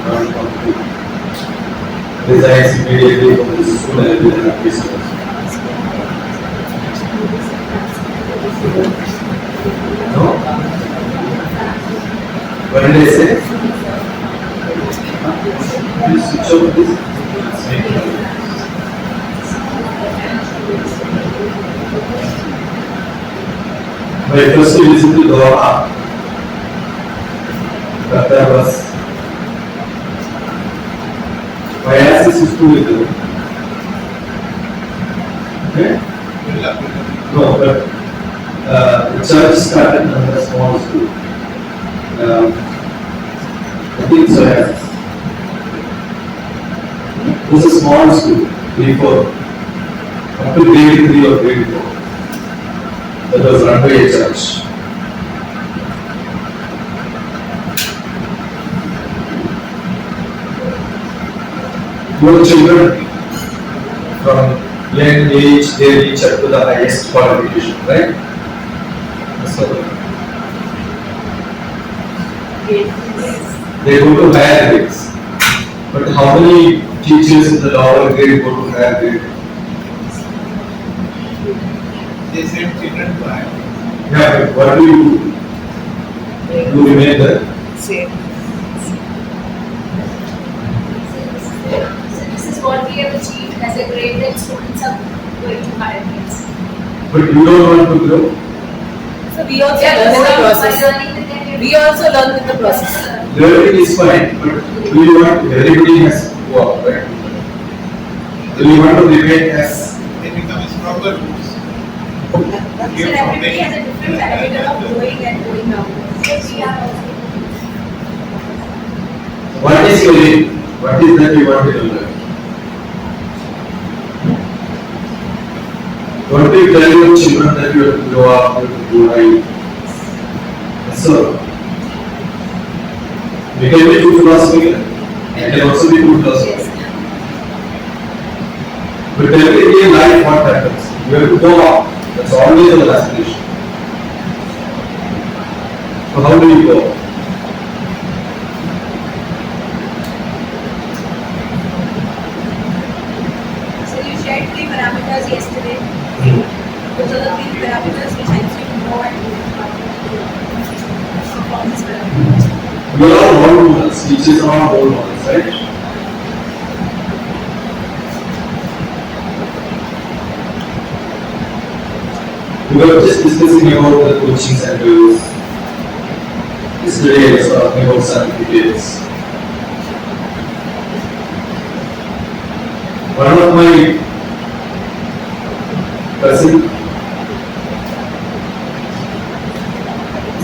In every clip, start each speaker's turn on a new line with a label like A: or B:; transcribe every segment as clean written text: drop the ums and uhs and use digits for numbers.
A: not want to resign immediately from the school and will have business. No? What did I say? Please switch off this. My first visit to Doha, that was my access is too little. Okay? No, but the church started in a small school. I think so, yes. It was a small school, grade 4, up to grade 3 or grade 4. That was run by a church. Your children from young age they reach up to the highest qualification, right? So they go to higher grades. But how many teachers in the lower grade go to higher grade?
B: They send children to higher.
A: Yeah, but what do you do? You remain there?
C: Same.
D: So this is what we have achieved as a grade that students are going to higher grades.
A: But you don't want to grow?
C: So we also learn in the process. We also learn with the process.
A: Learning is fine, but do you want everybody has to go up, right? Do you want to remain as
B: They become stronger roots.
D: So everybody has a different parameter of going and going down. Yes, we are also.
A: what is your aim? What is that you want to learn? What do you tell your children that you have to grow up, you have to do right? So, you can be too philosophical, you can also be too philosophical. But every day in life, what happens? You have to go up. That's always our aspiration. So how do you go?
D: So you shared 3 parameters yesterday. Those are the 3 parameters which helps you to know and performance parameters.
A: We are all role models, teachers are all role models, right? We were just discussing about the coaching centers. Yesterday I was talking about certificates. One of my cousin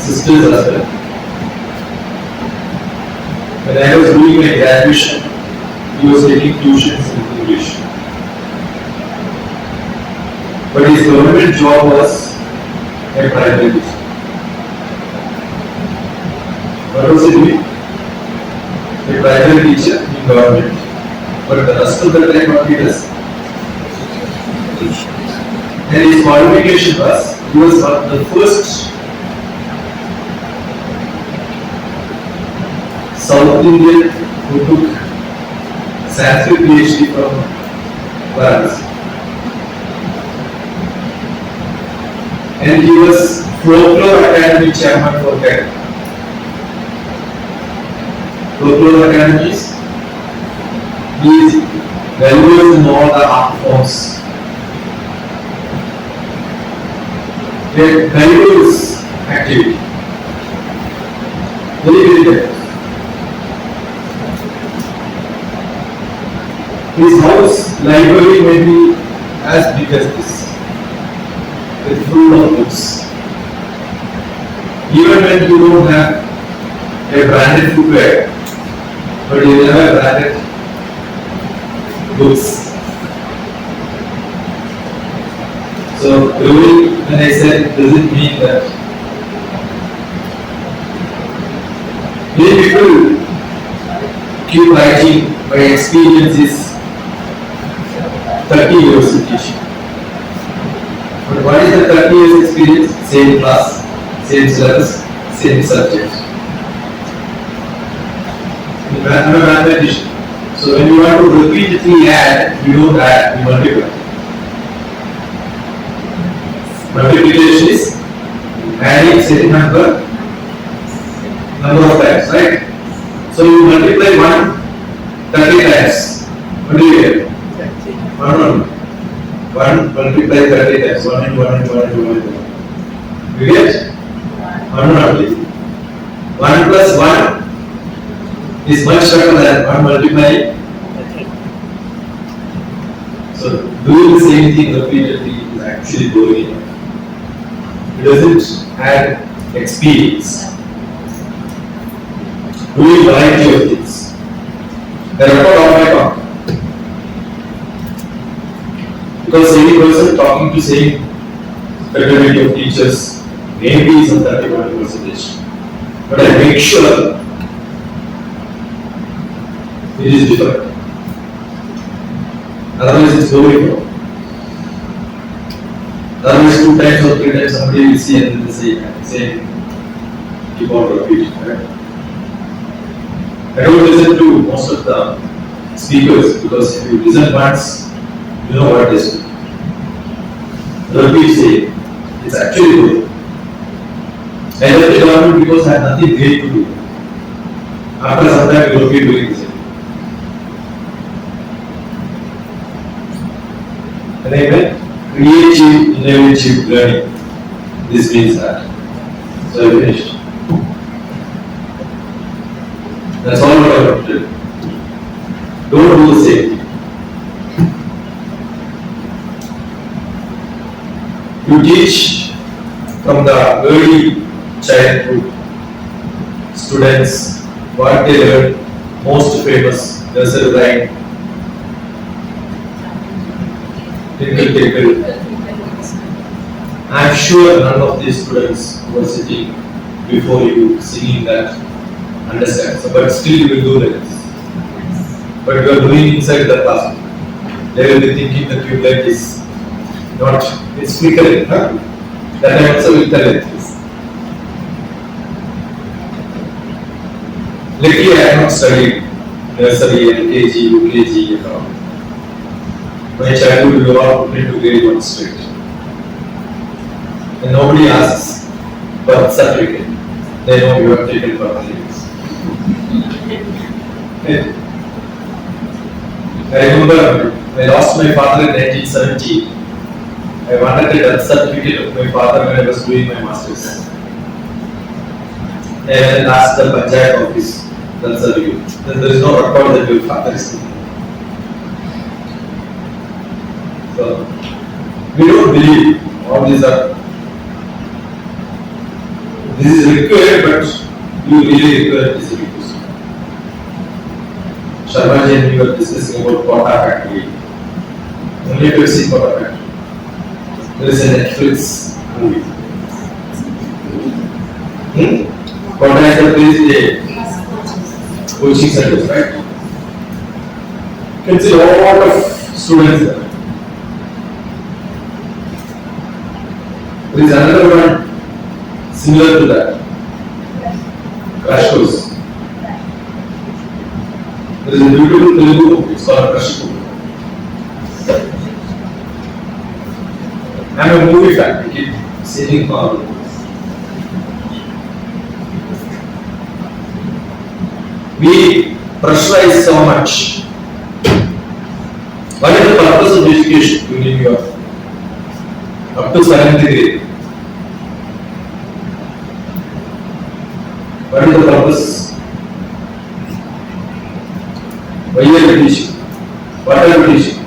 A: sisters as well. When I was doing my graduation, he was taking tuitions in English. But his government job was a primary teacher. What was he doing? A primary teacher in government. But the rest of the time what he does? And his qualification was, he was one of the first South Indian who took Sanskrit PhD from France. And he was Folklore Academy chairman for Kerala. Folklore Academies, he is valuable in all the art forms. Their values activity. Very, very good. His house library may be as big as this, with full of books. Even when you don't have a branded footwear, but you have branded books. So, really, when I said it doesn't mean that many people keep writing by experiences 30 years of teaching. But what is the 30 years experience? Same class, same syllabus, same subject. I'm a mathematician. So when you want to repeatedly add, you don't add, you multiply. Multiplication is adding same number of times, right? So you multiply 1 30 times. What do you get? 1 multiply 30 times. 1 into 1 into 1 into 1 into 1. You get? 1 only. 1 plus 1 is much better than 1 multiplying. So doing the same thing repeatedly is actually boring enough. It doesn't add experience. Doing variety of things. The record of my talk. Because any person talking to same fraternity of teachers maybe some 31%. But I make sure it is different. Otherwise it's boring. Otherwise 2 times or 3 times somebody will see and then say keep on repeating. Right? I don't listen to most of the speakers because if you listen once, you know what it is. Repeat say it's actually good. I left the government because I had nothing great to do. After some time, you will keep doing the same. And I meant creative, innovative learning. This means that. So I finished. That's all what I want to do. Don't do the same thing. You teach from the early childhood students what they learn, most famous nursery rhyme, tinkle tinkle. I am sure none of these students who are sitting before you singing that understand. So, but still you will do like this. But you are doing inside the classroom. They will be thinking the tube light is not, it's flickering. Huh? That I also will tell it. Luckily, I have not studied nursery, LKG, UKG, and all. My childhood, we were all put into grade 1 straight. And nobody asks birth certificate. They know you have taken birth certificates. I remember I lost my father in 1970. I wanted the death certificate of my father when I was doing my masters. And then asked the Panchayat office, death certificate. Then there is no record that your father is living. So, we don't believe all these are. This is required, but you really require this request. Sharmaji and we were discussing about Kota factory. Only to see Kota factory. There is a Netflix movie. Kota is a place, a coaching center, right? You can see a lot of students there. There is another one similar to that. Crash course. There is a beautiful Telugu book, it's called Crash Course. I am a movie fan, I keep seeing for we pressurize so much. What is the purpose of education in New York? Up to 7th grade. What is the purpose? Why are you teaching? What are you teaching?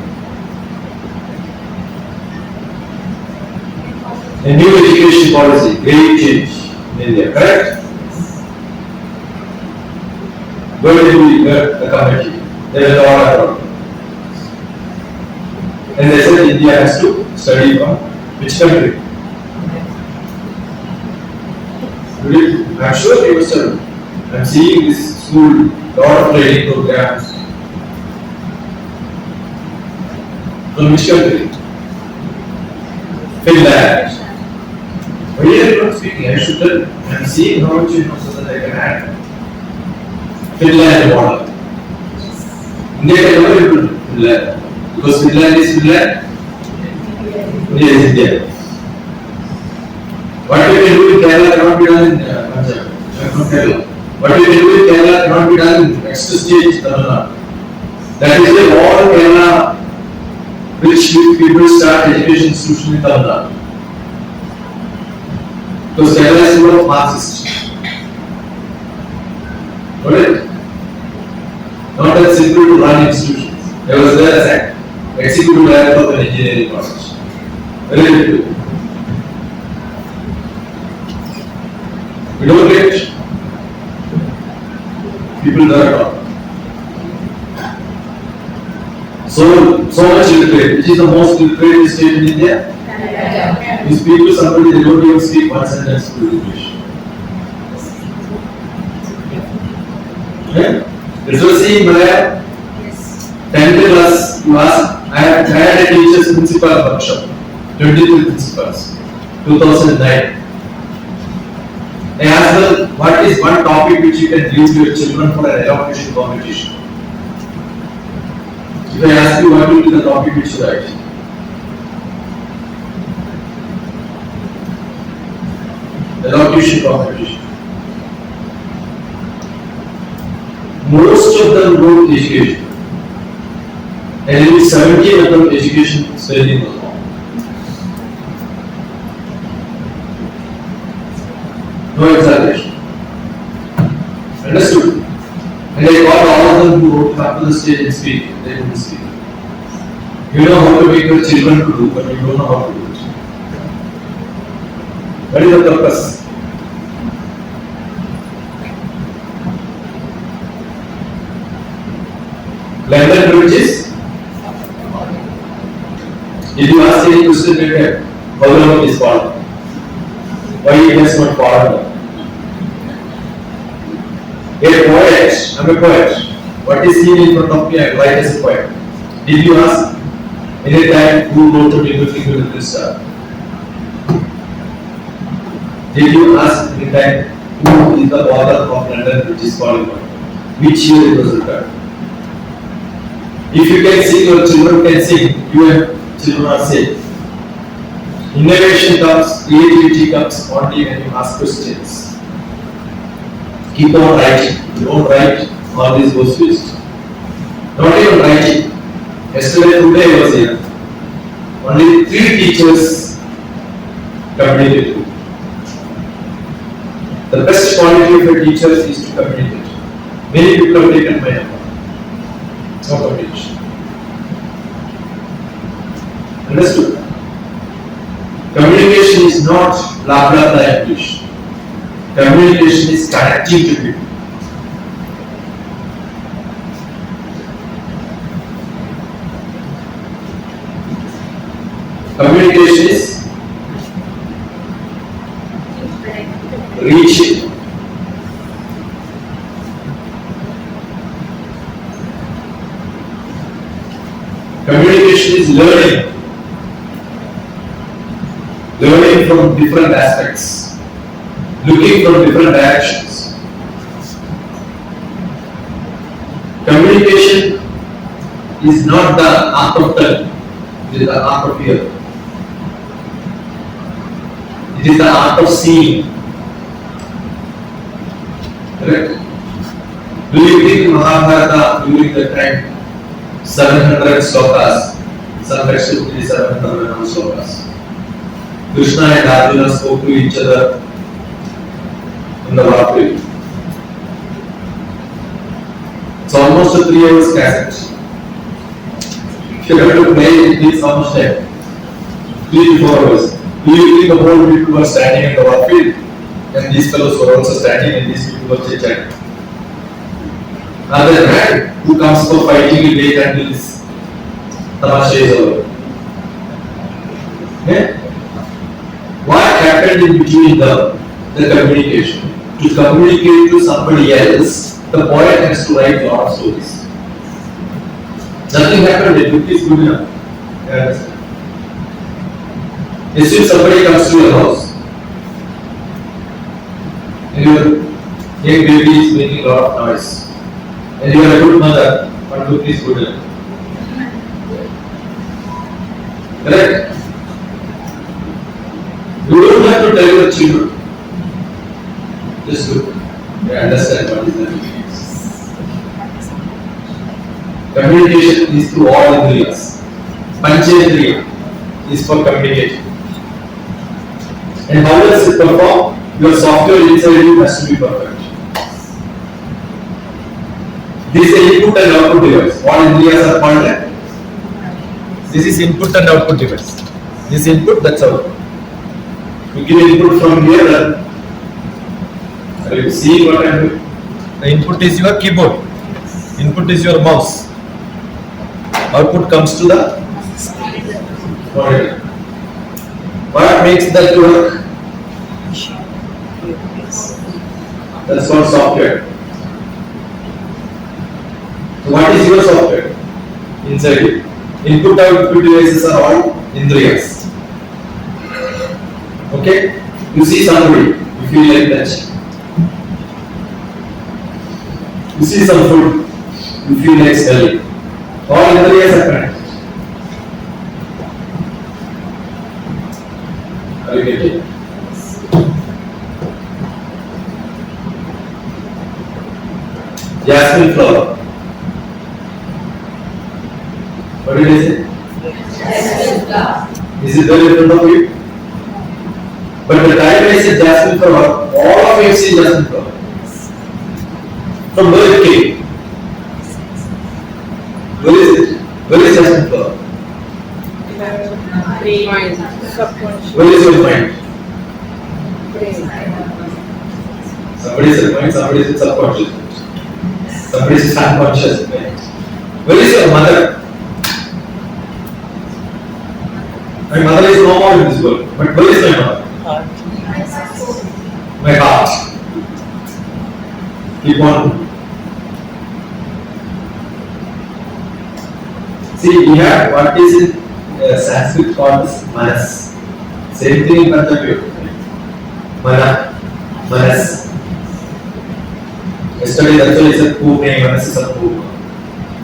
A: A new education policy, great change in India, correct? Go to the committee, they will all around. And they said India has to study from which country? I'm sure you study. I'm seeing this school, lot of training programs. From which country? Finland. Why are you not speaking? I should tell. I'm seeing how much you know so that I can add. Finland model. India can never implement Finland because Finland is Finland, India is India. What we can do in Kerala cannot be done in Punjab. I'm from Kerala. What we can do in Kerala cannot be done in next stage Tamil Nadu. That is why all Kerala rich people start education institution in Tamil Nadu. Because Kerala is full of Marxist. Got it? Not that simple to run institutions. There was there as an executive director of an engineering college. Very difficult. We don't get people there at all. So much illiterate. Which is the most illiterate state in India? You speak to somebody, they don't even speak one sentence to English. Yeah? This was seen in Malayalam. 10th class, I had a teacher's principal workshop. 23 principals. 2009. I asked them, what is one topic which you can give to your children for an elocution competition? If I ask you, what will be the topic which you write? Elocution competition. Most of them wrote education. And in 70 of them education spelling was wrong. No exaggeration. Understood? And I got all of them who wrote up to the stage and speak. They couldn't speak. You know how to make your children to do, but you don't know how to do it. What is the purpose? London bridges. If you ask any question later, how long is fallen? Why it has not fallen? A poet, I'm a poet. What is seen in front of me, I write as a poet. Did you ask any time who wrote a Twinkle Twinkle Little Star? Did you ask any time who is the author of London which is falling? Which year it was written? If you can sing, your children can sing, your children are safe. Innovation comes, creativity comes only when you ask questions. Keep on writing. Don't write, all this goes waste. Not even writing. Yesterday, today I was here. Only 3 teachers communicated. The best quality of a teacher is to communicate. Many people have taken my number. No communication. Understood? Communication is not blah blah blah English. Communication is connecting to people. Communication is reaching. Communication is learning. Learning from different aspects. Looking from different directions. Communication is not the art of tongue, it is the art of ear. It is the art of seeing. Correct? Do you think Mahabharata during the time 700 slokas, some actually 700 slokas? Krishna and Arjuna spoke to each other in the bathroom. It's almost a 3 hours cassette. If you have to play it, it takes how much time? 3 to 4 hours. Do you think the whole people were standing in the bathroom? And these fellows were also standing and these people were chit-chatting. Other than that, who comes for fighting will wait until this tamasha is over. Okay? What happened in between the communication? To communicate to somebody else, the poet has to write a lot of stories. Nothing happened, the book is good enough. Assume somebody comes to your house and your young baby is making a lot of noise. And you are a good mother, but look is good. Correct? You don't have to tell your children. Just look. They understand what is the meaning. Communication is through all indriyas. Panchendriya is for communication. And how does it perform? Your software inside you has to be perfect. This is input and output device. All indriyas are called that. This is input and output device. This input, that's output. You give input from here. Are you seeing what I am doing? The input is your keyboard. Input is your mouse. Output comes to the monitor. What makes that work? That's called software. So what is your software? Inside it. Input output devices are all indriyas. Okay? You see somebody, you feel like that. You see some food, you feel like smelling. All indriyas are connected. Are you getting it? Jasmine flower. What did I say?
D: Jasmine flower.
A: Is it there in front of you? But the time I said jasmine flower, all of you have seen jasmine flower. From where it came? Where is it? Where is jasmine flower? Where is your mind? Somebody is your mind, somebody is subconscious. Somebody is unconscious. Where is your mother? My mother is no more in this world. But where is my mother? My heart. Keep on. See, we have what is in Sanskrit called as manas. Same thing in Punjabi. Mana, manas. Yesterday that's why I said Pune, manas is a Pune.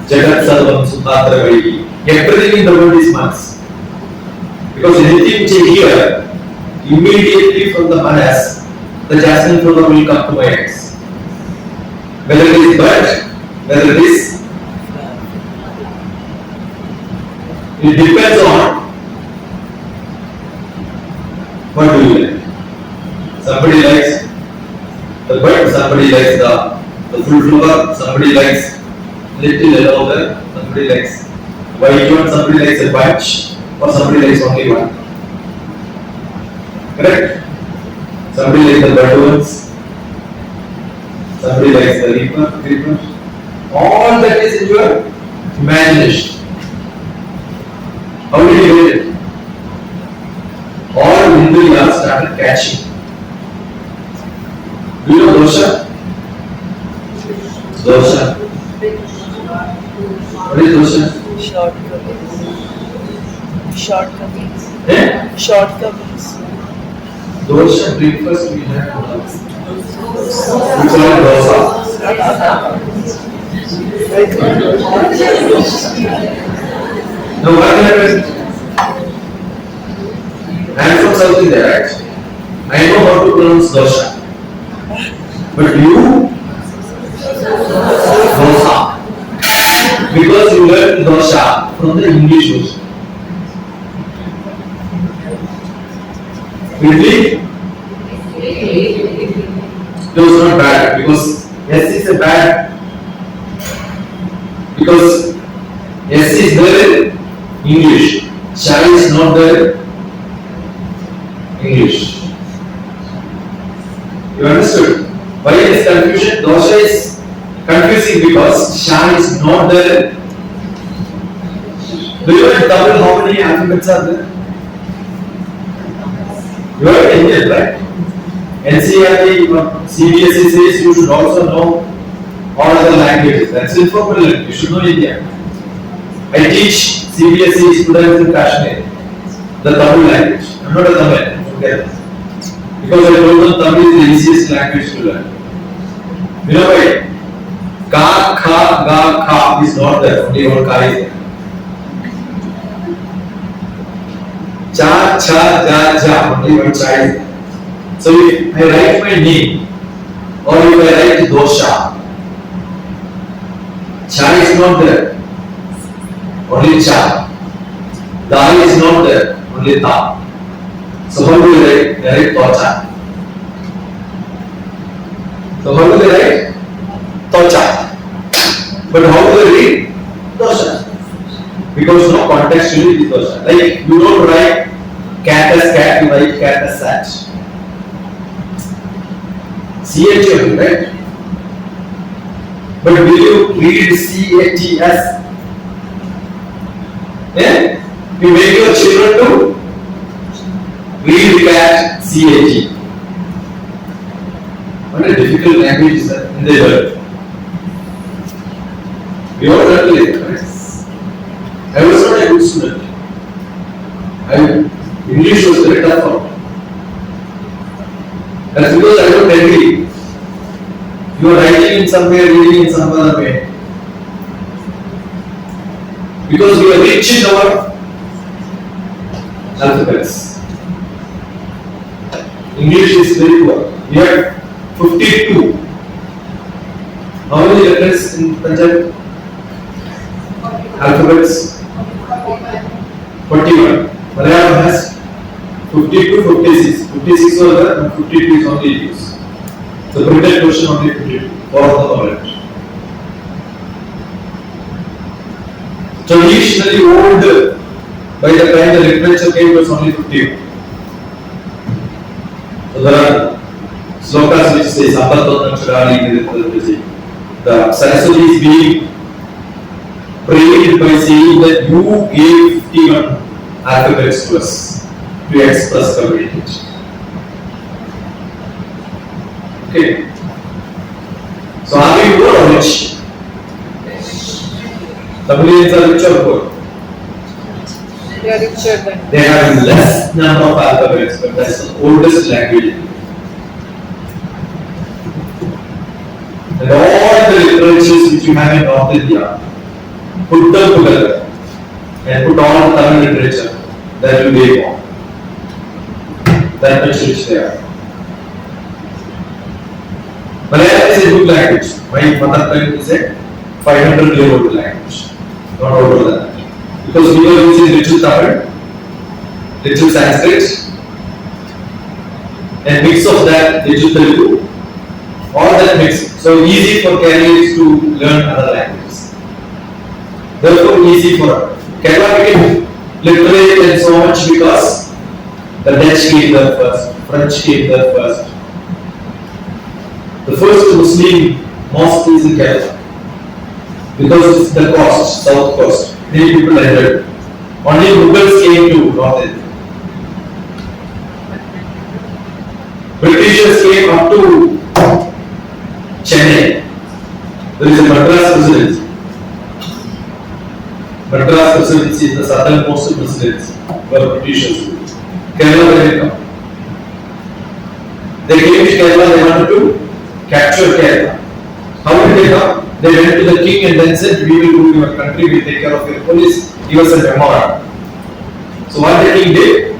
A: Jagat Sarvam Sutatra Vaigi. Everything in the world is manas. Because anything which I hear, immediately from the manas, the jasmine flower will come to my eyes. Whether it is bird, whether it is, it depends on what do you like. Somebody likes the bird, somebody likes the full flower, somebody likes little yellow there, somebody likes white one, somebody likes a bunch, or somebody likes only one. Correct? Somebody likes the bird ones, somebody likes the creeper. All that is in your imagination. How did you get it? All indriyas started catching. Do you know dosha? Dosha. What is dosha?
C: Shortcomings.
A: Eh?
C: Shortcomings.
A: Dosha breakfast we have. We call it dosa. Now what happened? I am from South India, right? I know how to pronounce dosha. But you? Dosa. Because you learned dosha from the English dosha. Idli? It was not bad because S is a bad. Because S is there in English. Sha is not there in English. You understood? Why is confusion? Dosha is confusing because Sha is not there. Do you know in Tamil how many alphabets are there? You are Indian, right? NCERT or CBSE says you should also know all other languages. That's informal language. You should know Indian. I teach CBSE students in Kashmir the Tamil language. I'm not a Tamil. Forget it. Because I told them Tamil is the easiest language to learn. You know why? Ka, kha, ga, kha is not there. Only one ka is there. Cha, cha, ja, ja. Only one cha is there. So if I write my name, or if I write dosha, cha is not there. Only cha. Da is not there. Only ta. So how do we write? We write tocha. So how do they write? Tocha. But how do they read? Tosha. Because no contextually it is tosha. Like you don't write cat as cat, you write cat as sat. CH, right? But will you read CATS? Yeah? You make your children to read cat CAT. What a difficult language is that in the world. We all learned it, right? I was not a good student. English was very tough for me. That's because I don't agree. You are writing in some way, reading in some other way. Because we are rich in our alphabets. English is very poor. We have 52. How many letters in Punjab? Alphabets? 41. Malayalam has 52, 56. 56 was there and 52 is only used. The printed question only 52 for the knowledge. Traditionally old, by the time the literature came, it was only 50. So there are slokas which say Sampatonam Chirali, the Saraswati is being praised by saying that you gave 51 alphabets to us to express communication. Okay. So are we poor or rich? Tamilians are rich or poor?
C: They are richer than.
A: They have less number of alphabets, but that's the oldest language. And all the literatures which you have in North India, put them together and put all the Tamil literature, that will be more. That much rich they are. Malayalam is a good language. My mother tongue is a 500-year-old language, not older than that. Because we are using little Tamil, little Sanskrit, and mix of that little Telugu, all that mix. So easy for Kerala to learn other languages. Therefore, easy for Kerala became literate and so much because the Dutch came there first, French came there first. The first Muslim mosque is in Kerala because it's the coast, south coast. Many people entered. Only Mughals came to North India. Britishers came up to Chennai. There is a Madras presidency. Madras presidency is the southernmost presidency where Britishers ruled. Kerala didn't come. They came to Kerala, they wanted to capture Kerala. How did they come? They went to the king and then said, we will rule your country, we will take care of your police, give us a memorandum. So what the king did?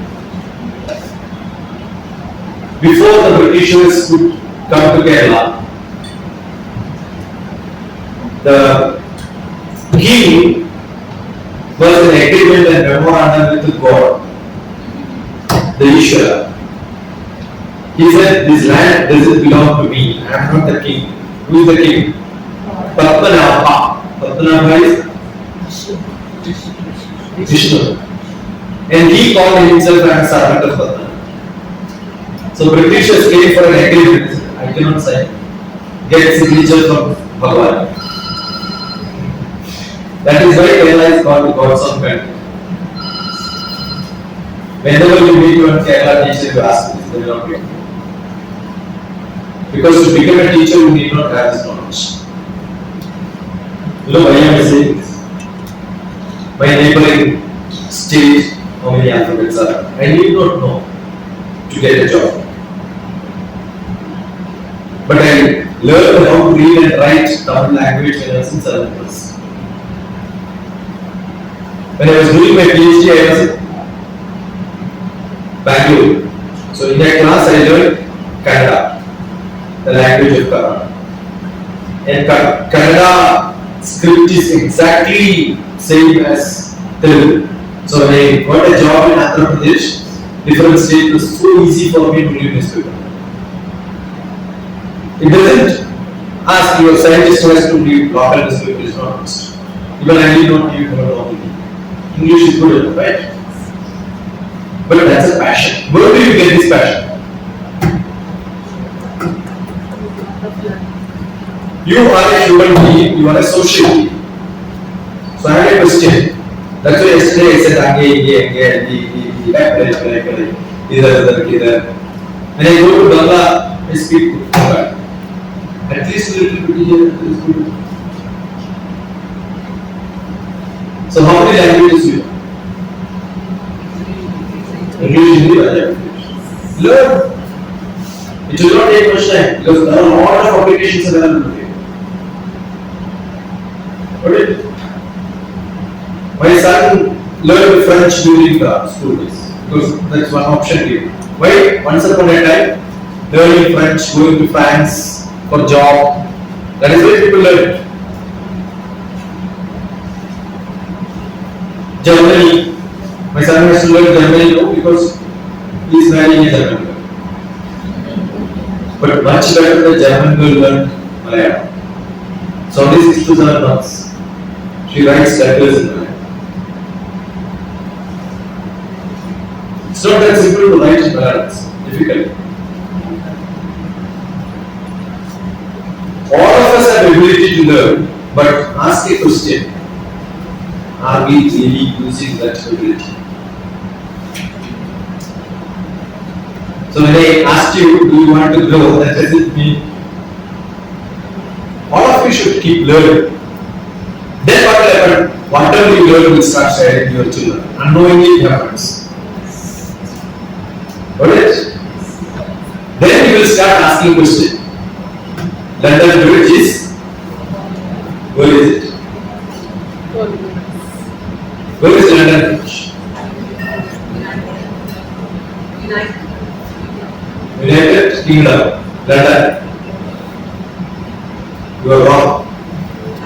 A: Before the Britishers could come to Kerala, the king was in agreement and memorandum with God, the Ishvara. He said, this land doesn't belong to me, I am not the king. Who is the king? Padmanabha. Padmanabha is Vishnu. And he called himself as servant of Padmanabha. So Britishers came for an agreement. I cannot sign. Get signature from Bhagavan. That is why Kerala is called God's own country. Whenever you meet one Kerala teacher, you ask this, they will not get. Because to become a teacher, you need not have this knowledge. You know why I am saying this? My neighboring state, how many alphabets are there? I need not know to get a job. But I learn how to read and write Tamil language when I was in 7th class. When I was doing my PhD, I was in Bangalore. So in that class, I learned Kannada, the language of Kannada. And Kannada script is exactly same as Telugu. So when I got a job in Andhra Pradesh, different state, was so easy for me to read newspaper. It doesn't ask your scientist has to read local newspaper, is not must. Even I did not read local. English is good enough, right? But that's a passion. Where do you get this passion? You are a human being, you are a social being. So I have a question. That's why yesterday I said when I go to Bangla, I speak Bangla. At least a little bit here, at least a little bit. So how many languages you know? English, Hindi, learn. It will not take much time because there are a lot of applications available here. Okay? My son learned French during the school days because that's one option here. Why? Once upon a time, learning French, going to France for job, that is why people learn it. Germany, my son has to learn Germany now because he is marrying a German girl. But much better the German girl learned Malayalam. So only 6 to 7 months, she writes letters in Malayalam. It's not that simple to write in Malayalam, it's difficult. All of us have the ability to learn, but ask a question. Are we really using that ability? So when I asked you, do you want to grow, that doesn't mean all of you should keep learning. Then what will happen? Whatever you learn will start sharing your children. Unknowingly it happens. Alright? Then you will start asking questions. London Bridge is, where is it? Where is London Bridge? United Kingdom, London. You are wrong.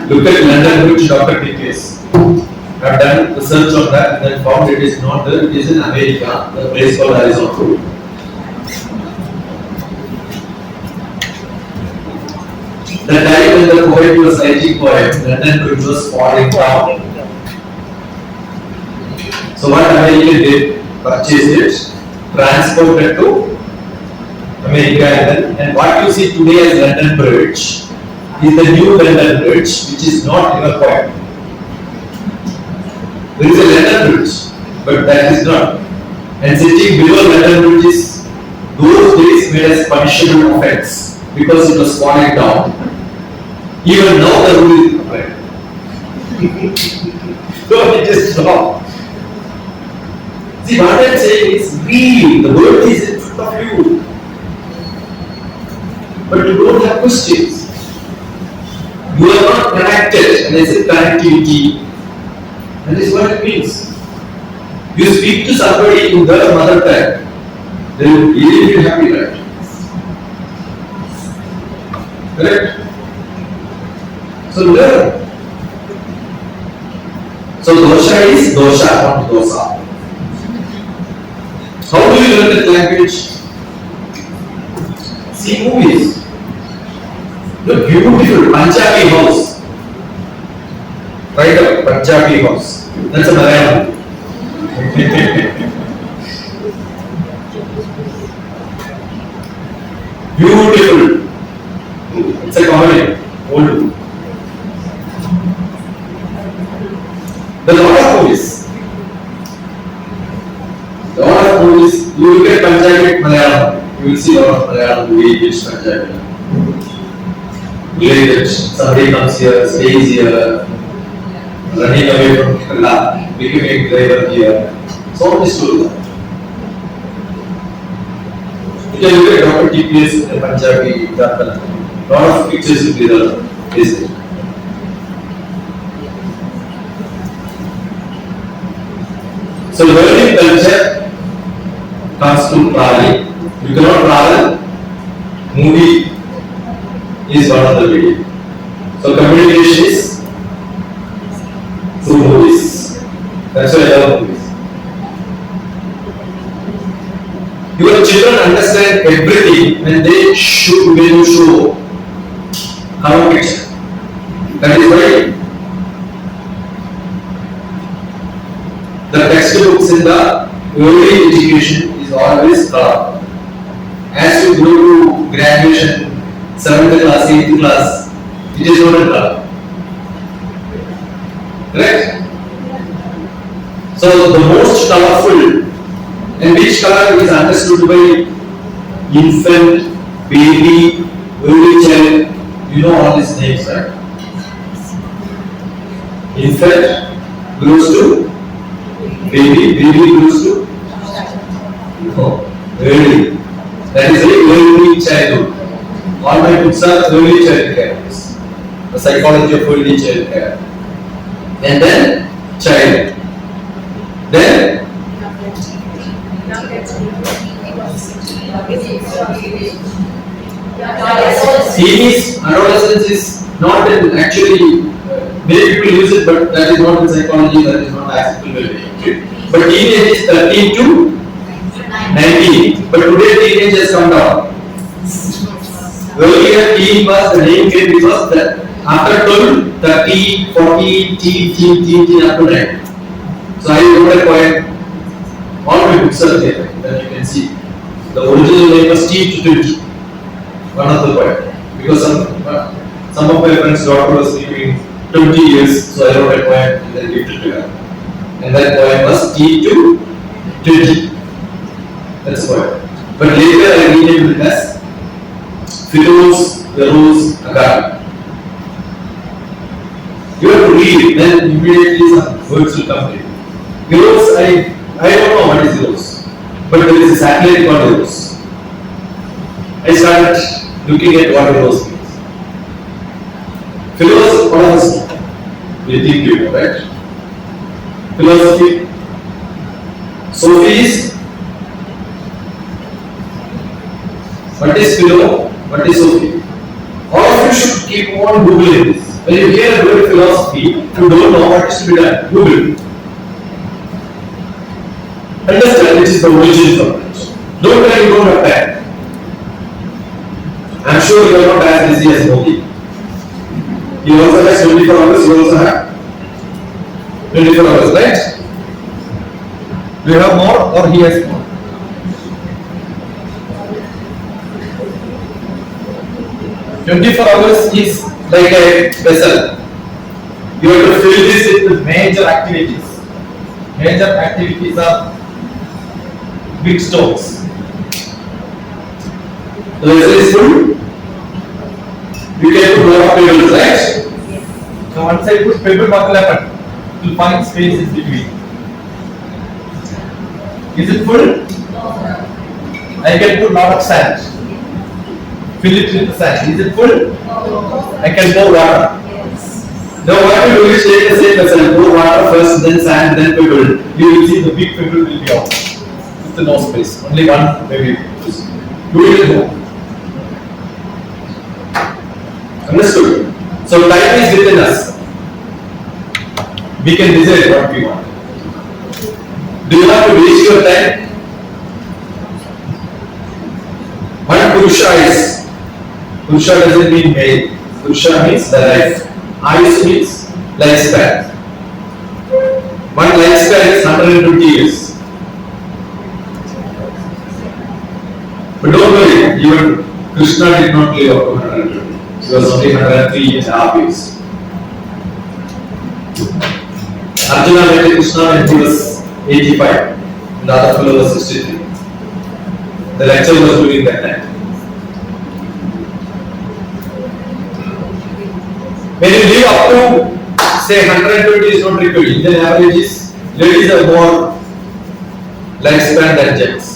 A: Look at London Bridge, DrTPS. I have done research on that and then found it is not there. It is in America, the place called Arizona. The time when the poet was writing poem, London Bridge was falling down. So what America did? Purchased it, transported to America, and what you see today as London Bridge is the new London Bridge, which is not in a poem. There is a London Bridge, but that is not. And sitting below London Bridge is those days made as punishable offense because it was falling down. Even now the rule is applied. So it is wrong. See, what I am saying is real. The word is in front of you. But you don't have questions. You are not connected. And I say connectivity. That is what it means. You speak to somebody in their mother tongue, they will really feel happy, right? Correct? So learn. So dosha is dosha, not dosa. How do you learn that language? See movies. The beautiful Punjabi house. Right up, Punjabi house. That's a Malayalam. Beautiful. It's a comedy. Old. There are a lot of movies. A lot of movies. You look at Punjabi Malayalam. You will see a lot of Malayalam movies which Punjabi. Related. Somebody comes here, stays here, running away from Kerala, becoming a driver here. So all this story. You can look at DrTPS in Punjabi, Uttarakhand. lot of pictures will be there. Is it? So learning culture comes to traveling. You cannot travel. Movie is one of the video. So communication is through movies. That's why I love movies. Your children understand everything when they should when you show color picture. That is why the textbooks in the early education is always color. As you go to graduation, 7th class, 8th class, it is not in color. Correct? So the most colorful and which color is understood by infant, baby, early child, you know all these names, right? Infant goes to baby, baby goes to early. That is a early childhood. All my books are early child care. The psychology of early child care. And then child. Then teenage adolescence is not in actually many people use it, but that is not in psychology, that is not acceptable. But teenage is 13 to 19. But today teenage has come down. Earlier teen was the name came because that after 12, 30, 40, teen up to 9. So I wrote a poem. All my books are there that you can see. The original name was teen to 20. One of the poem. Because some of my friends' daughter was living 20 years, so I wrote a poem and then gifted to her. And that poem was teen to 20. That's why. But later I renamed it as Philos, Rose, Agar. You have to read it, then immediately some words will come to you. Eros, I don't know what is Eros, but there is a satellite called Eros. I started looking at what Eros means. Philos, what else? We think you know, right? Philosophy. Sophie is what is philo? What is Sophie? All of you should keep on Googling this. When you hear the word philosophy, you don't know what is to be done. Google. Understand which is the origin of it. Don't tell you don't have time. I'm sure you are not as busy as Modi. He also has 24 hours, you also have 24 hours, right? Do you have more or he has more? 24 hours is like a vessel. You have to fill this with major activities. Major activities are big stones. The vessel is full. You can put lot of pebbles, right? So once I put pebble, what will happen? It will find space in between. Is it full? I can put lot of sand. Fill it with the sand. Is it full? I can pour water. Now what you do is take the same vessel, pour water first, then sand, then pebble. You will see the big pebble will be out. With no space. Only one maybe. Do it at home. Understood? So time is within us. We can decide what we want. Do you have to waste your time? What Purusha is? Purusha doesn't mean male. Purusha means the life. Ayush means lifespan. One lifespan is 120 years. But don't worry, even Krishna did not live up to 120. He was only 103.5 years. Arjuna met Krishna when he was 85. And the other fellow was 63. The lecture was during that time. When you live up to say 120 is not required. Indian average is ladies have more lifespan than gents.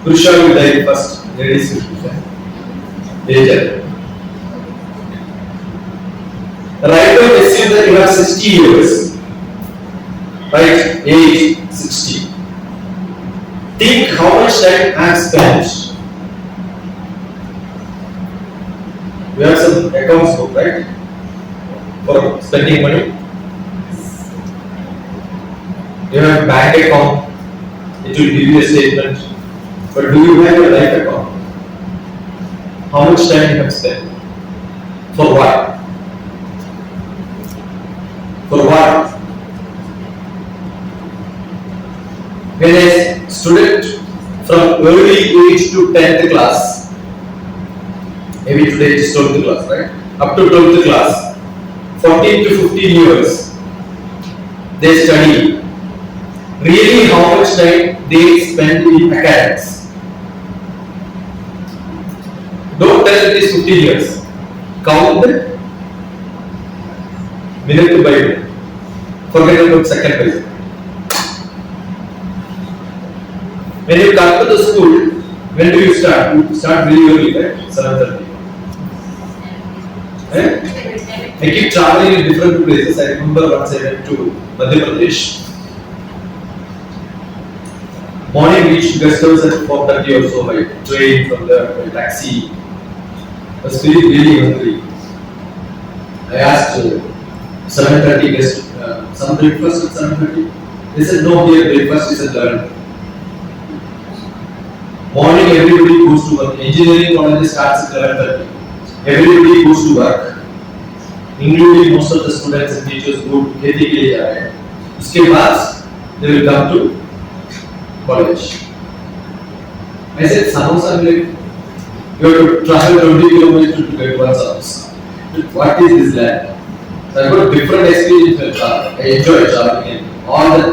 A: Purusha will die first, Ladies 55. Later. Right now assume that you have 60 years. Right? Age 60. Think how much time I have spent. We have some accounts book, right? For spending money. You have bank account, it will give you a statement. But do you have your life account? How much time you have spent? For what? For what? When a student from early age to 10th class, maybe today it is 12th class, right? Up to 12th class, 14 to 15 years, they study. Really, how much time they spend in academics? Don't tell it is 15 years. Count the minute by minute. Forget about second by second. When you come to the school, when do you start? You start really early, right? 7:30. I keep traveling in different places. I remember once I went to Madhya Pradesh. Morning reached guest house at 4:30 or so by train from the taxi. I was feeling really hungry. I asked 7:30 guest some breakfast at 7:30. They said no, here breakfast is at 11. Morning everybody goes to work. Engineering college starts at 11:30. Everybody goes to work, including most of the students and teachers go to खेती के लिए जा रहे हैं. उसके बाद they will come to college. I said samosa milk. You have to travel 20 kilometers to get one samosa. What is this land? So I got different experience with travel. I enjoy traveling and all the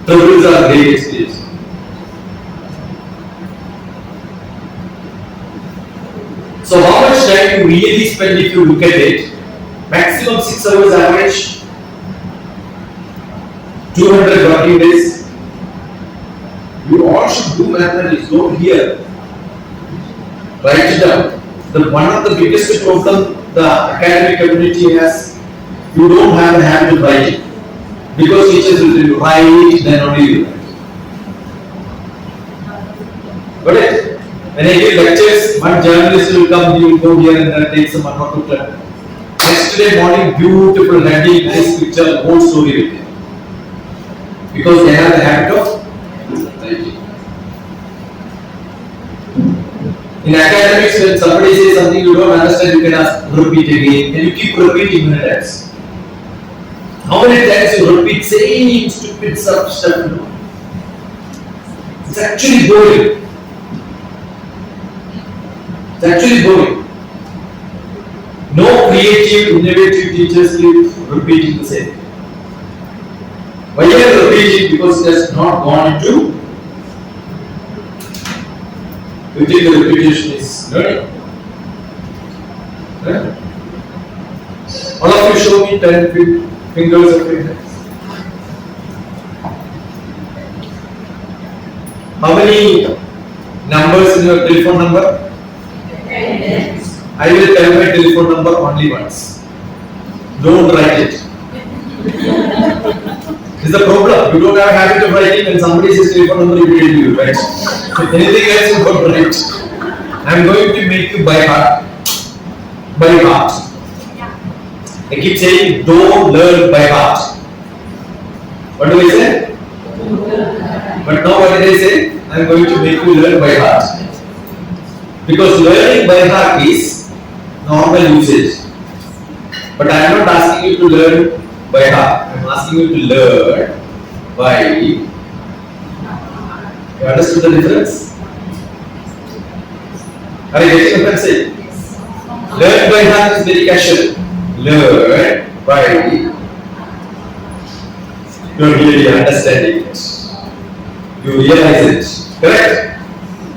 A: travels are great experience. So how much time you really spend if you look at it? Maximum 6 hours average, 200 working days. You all should do mathematics, don't hear. Write it down. One of the biggest problem the academic community has, you don't have a habit of writing. Because teachers will tell you, write, then only you write. Got it? When I give lectures, one journalist will come, he will go here and then take some one or two clips. Next day morning, beautiful heading, nice picture, whole story with him. Because they have the habit of writing. In academics, when somebody says something you don't understand, you can ask, repeat again. Can you keep repeating many times? How many times you repeat same stupid stuff? It's actually boring. It's actually boring. No creative, innovative teachers keep repeating the same. Why are you repeating? Because it has not gone into. You think the repetition is learning? Right? All of you show me 10 fingers of your hands. How many numbers in your telephone number? I will tell my telephone number only once. Don't write it. This is the problem. You don't have a habit of writing, and somebody says telephone number, you tell you, right? Anything else you don't write. I am going to make you by heart. By heart. I keep saying, don't learn by heart. What do I say? But now what did I say? I am going to make you learn by heart. Because learning by heart is normal usage. But I am not asking you to learn by heart. I am asking you to learn by. You understood the difference? Are you getting what I am saying? Learn by heart is very casual. Learn by. You are really understanding it. You realize it. Correct?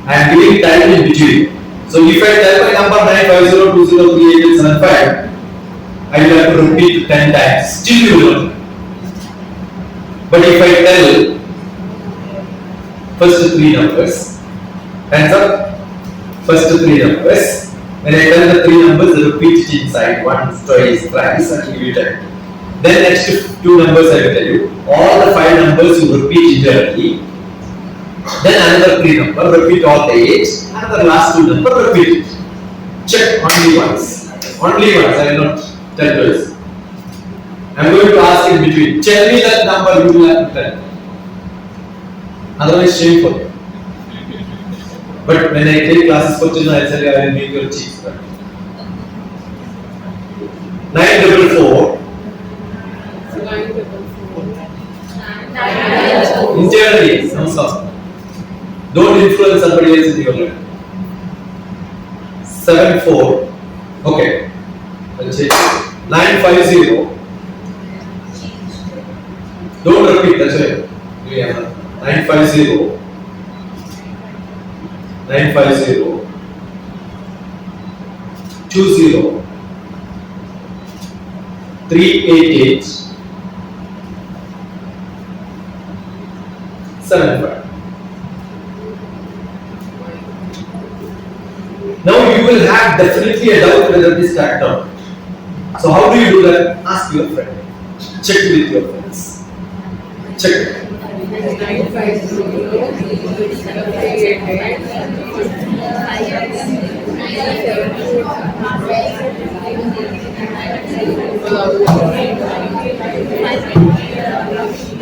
A: I am giving time in between. So if I tell my number 950203875, I will have to repeat 10 times. Still you will learn. But if I tell first 3 numbers, hands up. first three numbers. When I tell the three numbers, repeat it inside once, twice, thrice, and give it time. Then next two numbers I will tell you. All the five numbers you repeat internally. Then another three number, repeat all the eight. Another last two number, repeat it. Check only once. Only once, I will not tell twice. I am going to ask in between. Tell me that number, you will have to tell. Otherwise, shameful. But when I take classes for children, I say I will make your cheeks red. 944. Internally, no song. Don't influence somebody else in your life. 74. Okay. Let's change. 950. Don't repeat, that's right. 950. 950. 20. 388. 75. Now you will have definitely a doubt whether this correct or not. So how do you do that? Ask your friend. Check with your friends. Check.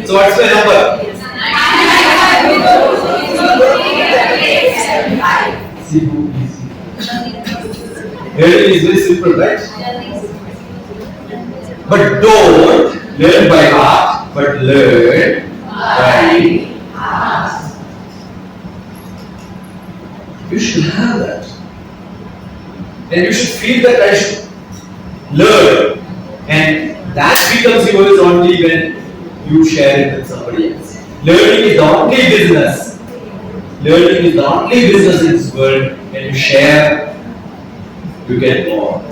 A: So what's my number? Learning is very simple, right? But don't learn by heart, but learn by heart. You should have that. And you should feel that I should learn. And that becomes yours only when you share it with somebody else. Learning is the only business. Learning is the only business in this world. When you share, you get more.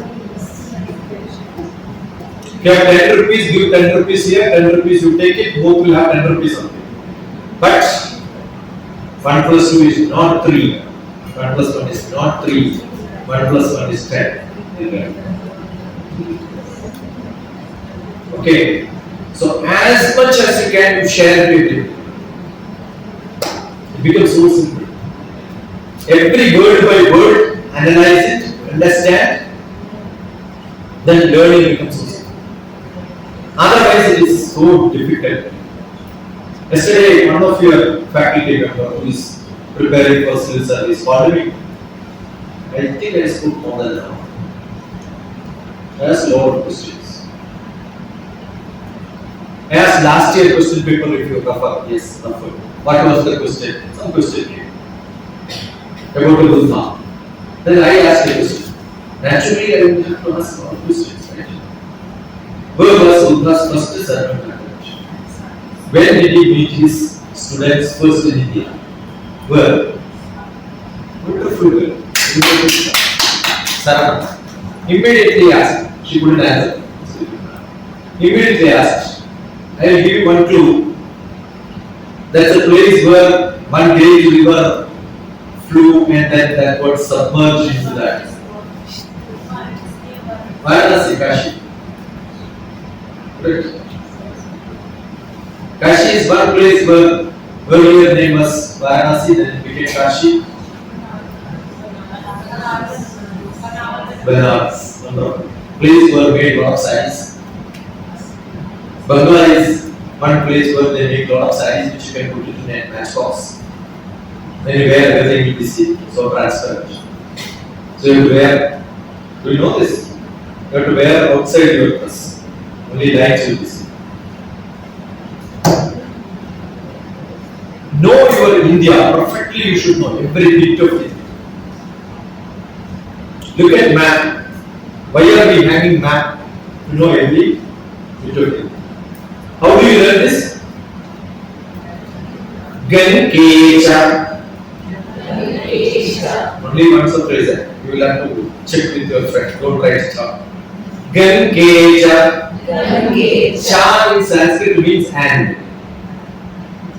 A: If you have 10 rupees, give 10 rupees here, 10 rupees you take it, both will have 10 rupees only. But 1 plus 2 is not 3. 1 plus 1 is not 3. 1 plus 1 is 10. Okay. So as much as you can, you share it with him. It becomes so simple. Every word by word, analyze it, understand, then learning becomes so simple. Otherwise, it is so difficult. Yesterday, one of your faculty member who is preparing for civil service called me. I think I spoke more than an hour. I asked a lot of questions. I asked last year question paper if you refer. Yes, refer. What was the question? Some question came about the Buddha. Then I asked a question. Naturally, I would have to ask all questions, right? Where was Buddha's first servant language? When did he meet his students first in India? Where? Wonderful girl. Sarah. Immediately asked. She couldn't answer. Immediately asked. I will give you one clue. That's a place where one great river flew and then that got submerged into that. Varanasi, Kashi. Right. Kashi is one place where earlier name was Varanasi, then it became Kashi. Banaras. Place where made lot of sarees. Bangla is one place where they make lot of sarees which you can put it in a matchbox. Then you wear everything in this so transparent. So you have to wear, do you know this? You have to wear outside your dress. Only lights will be seen. Know your India perfectly, you should know every bit of it. Look at map. Why are we hanging map? To know every bit of it. How do you learn this? Gankecha. Only once or twice. You will have to check with your friend. Don't write it down. Gankecha. Cha in Sanskrit means hand.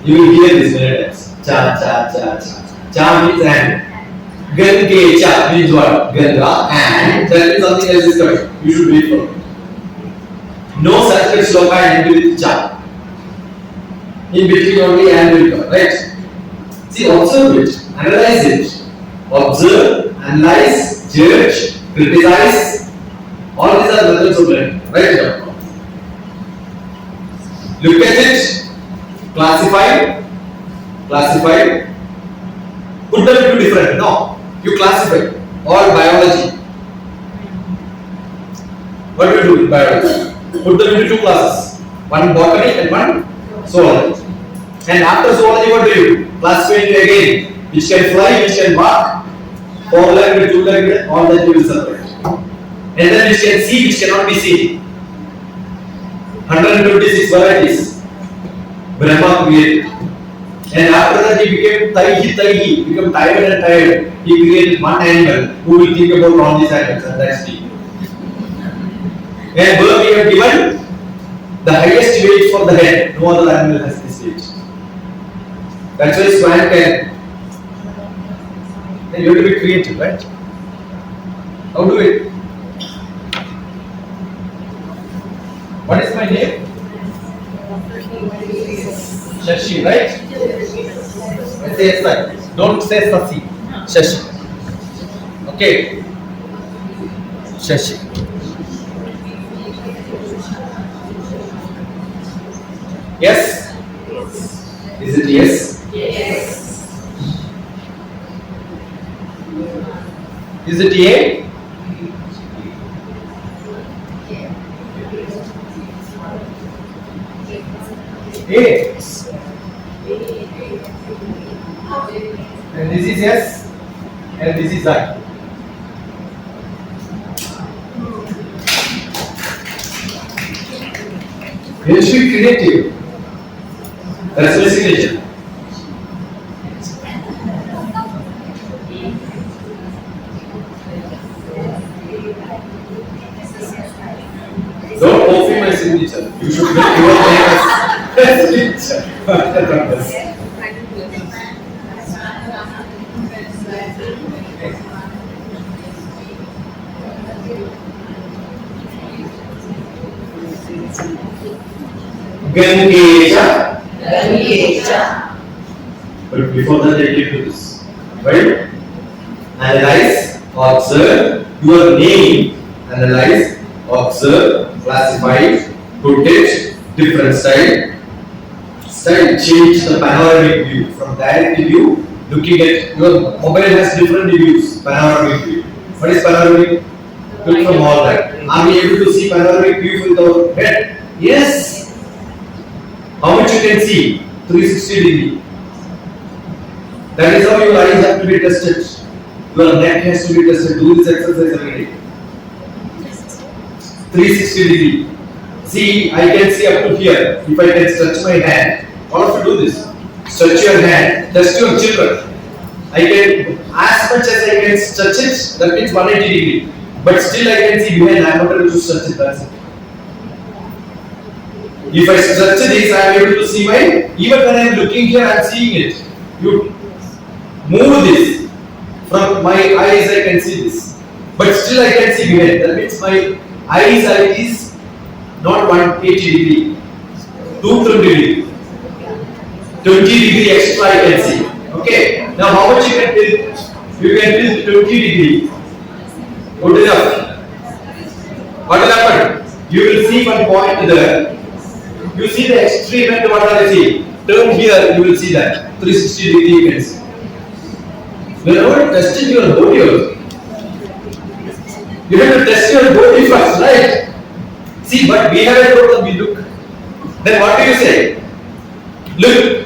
A: You will hear this many times. Cha, cha, cha, cha. Cha means hand. Gangecha means what? Ganga, and that means something else is coming. You should read for it. No Sanskrit shloka end with cha. In between only and will come, right? See, observe it, analyze it. Observe, analyze, judge, criticize. All these are methods of learning, right? Look at it, classify, put them into different. No, you classify all biology. What do you do with biology? Put them into two classes, one botany and one zoology. And after zoology, what do you do? Classify it again, which can fly, which can walk, 4-legged, 2-legged, all that you will separate. And then which can see, which cannot be seen. 126 varieties Brahma created. And after that he became Taihi, became tired and tired. He created one animal who will think about all these animals, and that's deep. And bird we have given the highest weight for the head. No other animal has this weight. That's why swan can. And you have to be creative, right? How do it? What is my name? Shashi, right? Say yes, right? Don't say Sasi. Shashi. Okay. Shashi. Yes? Is it yes?
C: Yes.
A: Is it A? A. And this is yes, and this is I. You should be creative. That's resignation. Don't copy my signature. You should make your name as signature. Gangecha.
C: Gangecha.
A: But before that, I give you this. Right? Analyze, observe your name. Analyze, observe, classify, put it, different style. Change the panoramic view from direct view. Looking at your mobile has different views. Panoramic view. What is panoramic? Look from all that. Are we able to see panoramic view with our head? Yes. How much you can see? 360 degree. That is how your eyes have to be tested. Your neck has to be tested. Do this exercise every day. 360 degree. See, I can see up to here. If I can stretch my hand, all of you do this. Stretch your hand, test your children. I can, as much as I can stretch it, that means 180 degree. But still I can see behind, I am not able to stretch it, that's it. If I stretch this, I am able to see my, even when I am looking here, I am seeing it. You move this, from my eyes I can see this. But still I can see behind, that means my eyes is not 180 degree, 220 degree. 20 degree extra I can see. Okay. Now how much you can tilt? You can tilt 20 degree. Good enough. What will happen? You will see one point there. You see the extreme end, what are you see? Turn here, you will see that. 360 degree you can see. Whenever testing your body also. You have to test your body first, right? See, but we have a problem, we look. Then what do you say? Look.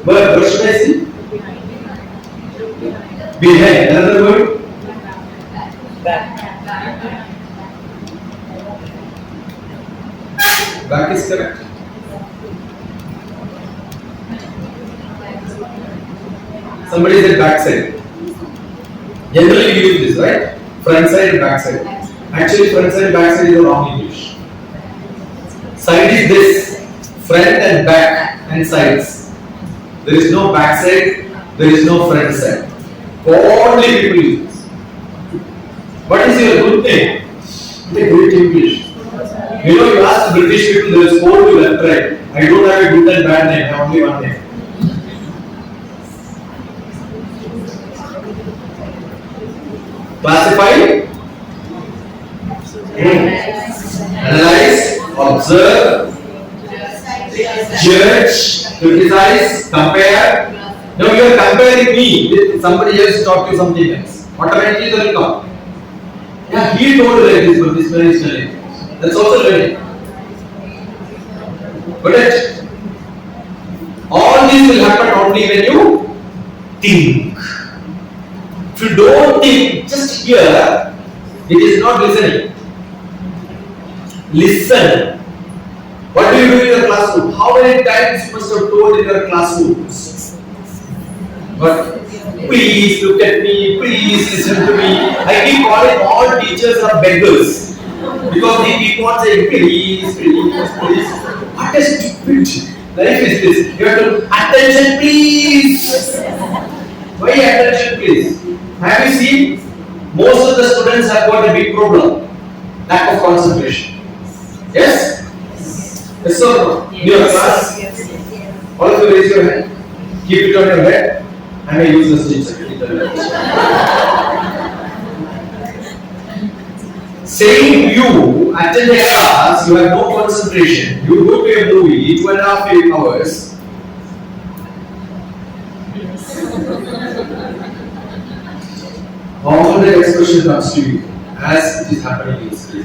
A: But what should I see? Behind. Another word?
C: Back.
A: Back is correct. Somebody said back side. Generally we use this, right? Front side and back side. Actually front side and back side is the wrong English. Side is this. Front and back and sides. There is no back side, there is no front side. Only people use this. What is your good name? The great English. You know, you ask the British people, they will scold you left, right. I don't have a good and bad name, I have only one name. Classify, analyze, observe, judge, criticize, compare. Now you are comparing me with somebody else taught you something else. Automatically they will come. Yeah, he told like this, but this man is telling. That's also learning. But all this will happen only when you think. If you don't think, just hear, it is not listening. Listen. What do you do in your classroom? How many times you must have told in your classrooms? But please look at me, please listen to me. I keep calling all teachers are beggars. Because they keep on saying, please, please, please. What a stupid life is this? You have to, attention please. Why attention please? Have you seen? Most of the students have got a big problem. Lack of concentration. Yes? Yes or no? In your class? All of you raise your hand. Keep it on your head. And I use the stage secretary. Saying you attend a class, you have no concentration, you go to a movie, 2.5 hours. All the expression comes to you as it is happening in school.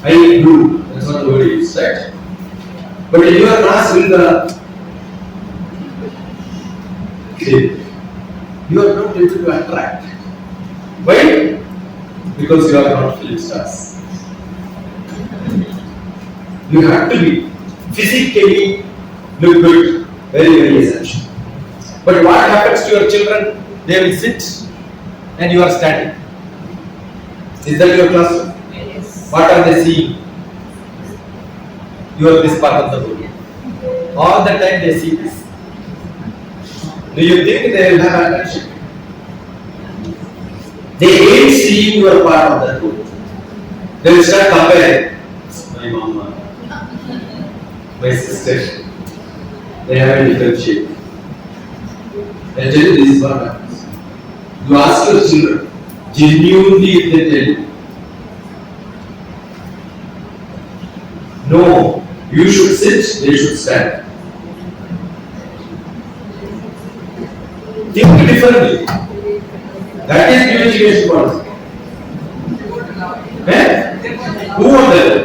A: I do, that's not the word you use, right? But in your class, will the you are not able to attract. Why? Because you are not film stars. You have to be physically look good, very, very essential. But what happens to your children? They will sit and you are standing. Is that your classroom?
C: Yes.
A: What are they seeing? You are this part of the world. All the time they see this. Do you think they will have attention? They hate seeing you are part of that group. They will start comparing. My mama, my sister, they have a different shape. I tell you, this is what happens. You ask your children, genuinely if they tell you, no, you should sit, they should stand. Think differently. That is new education policy. Eh? Who wrote that?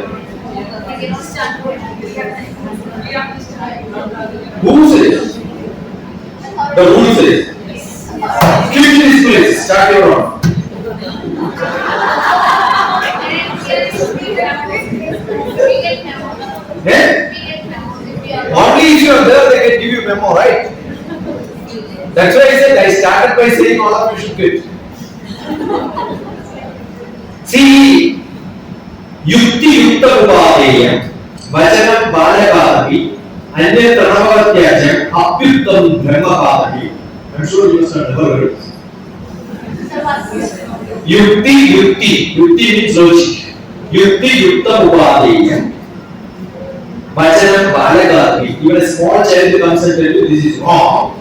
A: Who says? The rule says. Keep this place. Start your own. Eh? Only if you are there, they can give you memo, right? That's why I said I started by saying all of you should quit. See, yukti yukta upadeyam, vachanam balakadapi, anya pranavatyajam, apyuktam brahmapadapi. I'm sure you must have never heard this. Yukti means logic. Yukti yukta upadeyam, vachanam balakadapi. Even a small child comes and tell you this is wrong.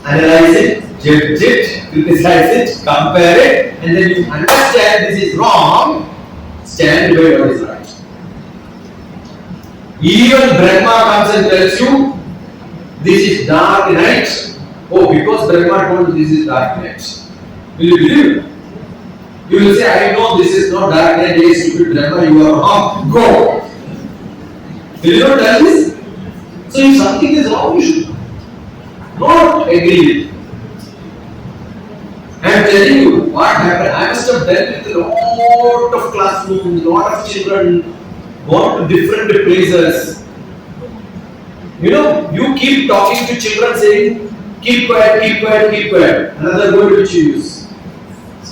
A: Analyze it, judge it, criticize it, compare it, and then you understand this is wrong, stand by what is right. Even Brahma comes and tells you this is dark night. Oh, because Brahma told this is dark night. Will you believe? You will say, I know this is not dark night, hey stupid Brahma, you are wrong, go. Will you not tell this? So if something is wrong, you should not agree with. I am telling you what happened. I must have dealt with a lot of classrooms, lot of children, gone to different places. You know, you keep talking to children saying, keep quiet, keep quiet, keep quiet. Another word which you use.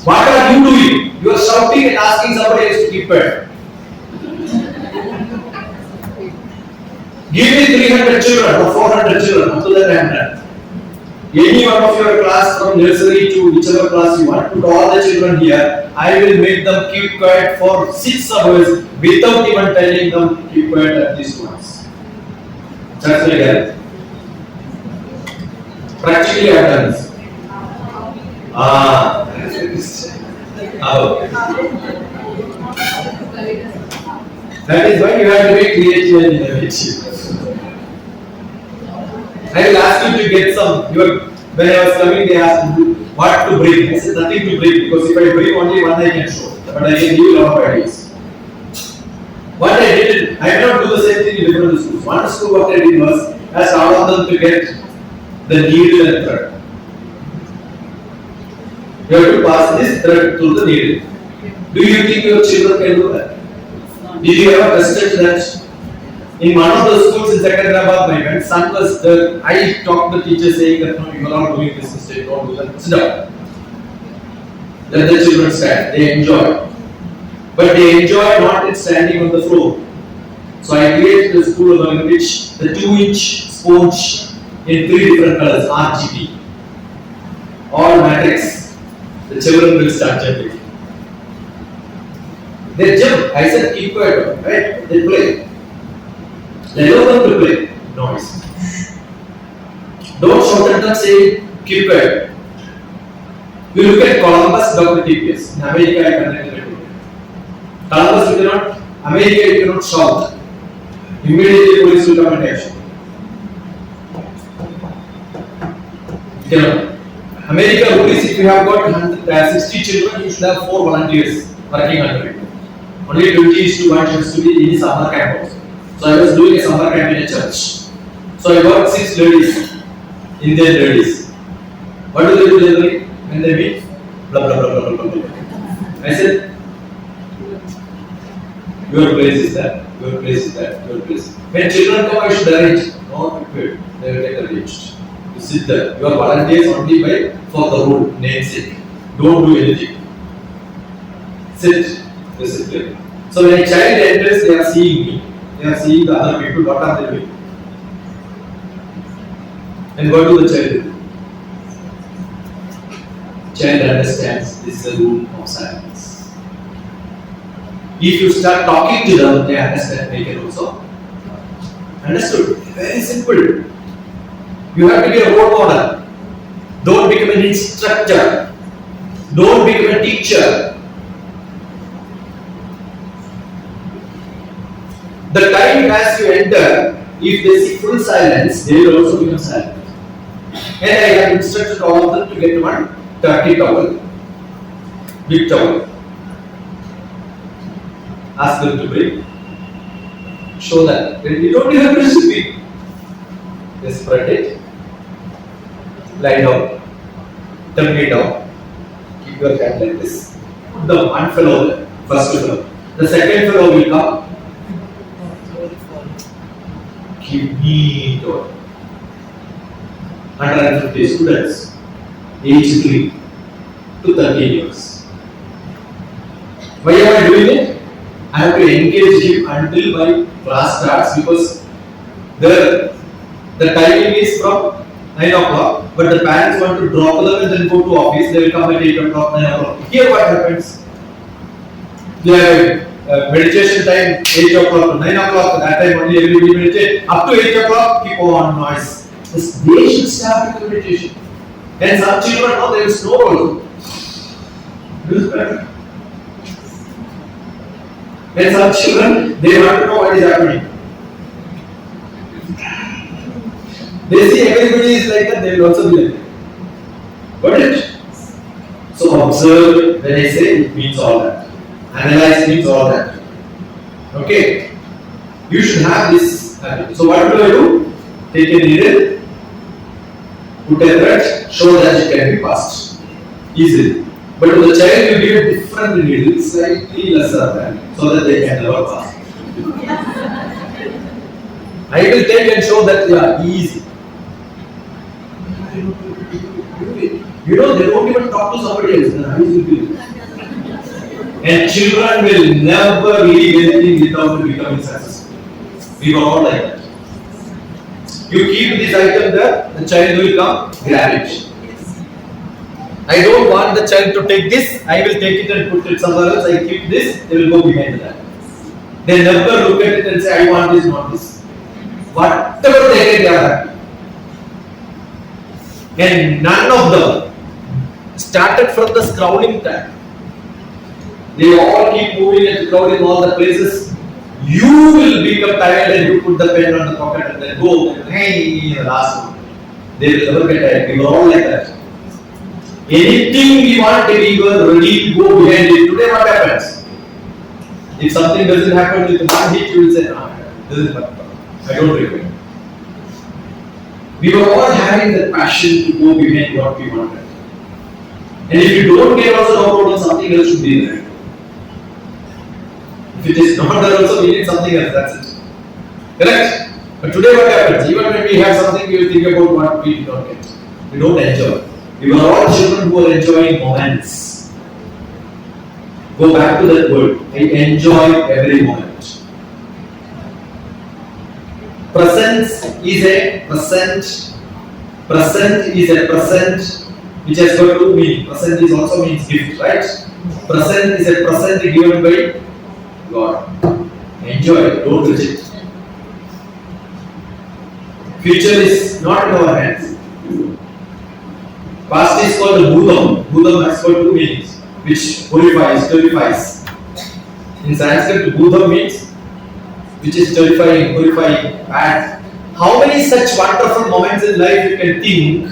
A: What are you doing? You are shouting and asking somebody else to keep quiet. Give me 300 children or 400 children, up to that I am done. Any one of your class from nursery to whichever class you want, put all the children here. I will make them keep quiet for 6 hours without even telling them keep quiet at these ones. That's my guarantee. Practically I have done this. That is why you have to be creative and innovative. I will ask you to get some. When I was coming, they asked me what to bring. I said nothing to bring because if I bring only one, I can show. But I can give you a lot of ideas. What I did, I cannot do the same thing in different schools. One school, what I did was, I asked all of them to get the needle and thread. You have to pass this thread through the needle. Do you think your children can do that? Did you ever tested that? In one of the schools in Secunderabad, my friend, son was there. I talked to the teacher saying that no, you are not doing this mistake, don't do that. Sit down. Let the children stand. They enjoy. But they enjoy not in standing on the floor. So I created a school in which the 2-inch sponge in 3 different colors, RGB, all matrix. The children will start jumping. They jump. I said keep quiet, right? They play. They allow them to play. Noise. Don't shout at them saying keep quiet. We look at Columbus, DrTPS. In America, I conducted a tour. Columbus, you cannot. America, you cannot shout. Immediately, police will come and catch you. You cannot. America police, if you have got 60 children, you should have 4 volunteers working under it. Only 20:1 has to be in summer camp also. So I was doing a summer camp in a church. So I got 6 ladies, Indian ladies. What do they do generally when they meet? Blah blah blah blah blah blah. I said, your place is that, your place is that, your place. When children come, I should arrange. No, wait, they will get arranged. You sit there. You are volunteers only for the rule, namesake. Don't do anything. Sit, discipline. So when a child enters, they are seeing me. They are seeing the other people. What are they doing? And what do the child do? Child understands this is a rule of silence. If you start talking to them, they understand. They can also understood. Very simple. You have to be a role model. Don't become an instructor. Don't become a teacher. The time as you enter, if they see full silence, they will also become silent. And I have instructed all of them to get one turkey towel, big towel. Ask them to bring. Show that. You don't even have to speak. Just spread it. Lie down. Turkey down. Keep your hand like this. The one fellow there, first fellow. The second fellow will come. Keep neat on. 150 students, age 3 to 13 years. Why am I doing it? I have to engage him until my class starts because the timing is from 9 o'clock, but the parents want to drop them and then go to office. They will come at 8 o'clock, 9 o'clock. Here what happens? They have meditation time 8 o'clock to 9 o'clock. That time only everybody meditate. Up to 8 o'clock, keep on noise. They should start with meditation. And some children know there is no role. And some children, they want to know what is happening. They see everybody is like that, they will also be like that. Got it? So observe, when I say, it means all that. Analyze means all that. Okay? You should have this habit. So what do? Take a needle, put a thread, show that it can be passed easily. But to the child, you give a different needle, slightly lesser than, so that they can never pass. I will take and show that easy. You know, they don't even talk to somebody else. And children will never leave anything without becoming successful. We were all like that. You keep this item there, the child will come grab it. I don't want the child to take this, I will take it and put it somewhere else. I keep this, they will go behind that. They never look at it and say, I want this, not this. Whatever they get, they are happy. And none of them started from the scrolling time. They all keep moving and crowding all the places. You will become tired and you put the pen on the pocket and then go and hey, the last one. They will never get tired. We were all like that. Anything we want, we were ready to go behind it. Today what happens? If something doesn't happen with one hit, you will say, no, this is not problem. I don't recommend. We were all having that passion to go behind what we wanted. And if you don't get also no problem, something else should be there. If it is not there also, we need something else, that's it. Correct? But today what happens? Even when we have something, we will think about what we did not get. We don't enjoy. We were all children who are enjoying moments. Go back to that word. I enjoy every moment. Presence is a present. Present is a present which has got two meanings. Present is also means gift, right? Present is a present given by God. Enjoy it, don't reject. Future is not in our hands. Past is called the Bhudam. Bhudam has got two meanings, which purifies. In Sanskrit, Bhudam means which is purifying, bad. How many such wonderful moments in life you can think,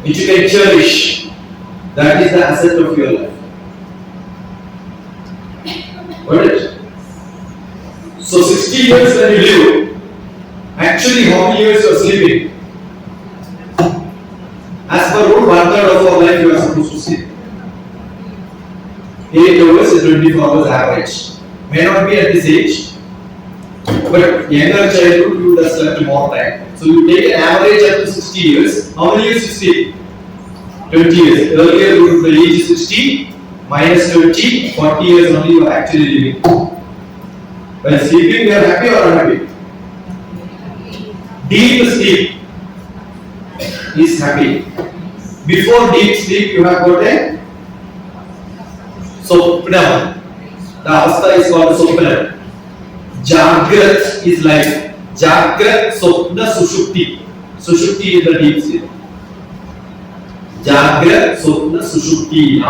A: which you can cherish? That is the asset of your life. Got it? So 60 years when you live, actually how many years you are sleeping? As per rule, 1/3 of our life you are supposed to sleep. 8 hours is 24 hours average. May not be at this age, but younger childhood you would have slept more time. So you take an average up to 60 years. How many years you sleep? 20 years. Earlier the age is 60 minus 20, 40 years only you are actually living. While sleeping you are happy or unhappy? Deep sleep is happy. Before deep sleep you have got a Sopnam. The avastha is called Sopnam. Jagrat is life. Jagrat, Sopna, Sushupti. Sushupti is the deep sleep. Jagrat, Sopna, Sushupti.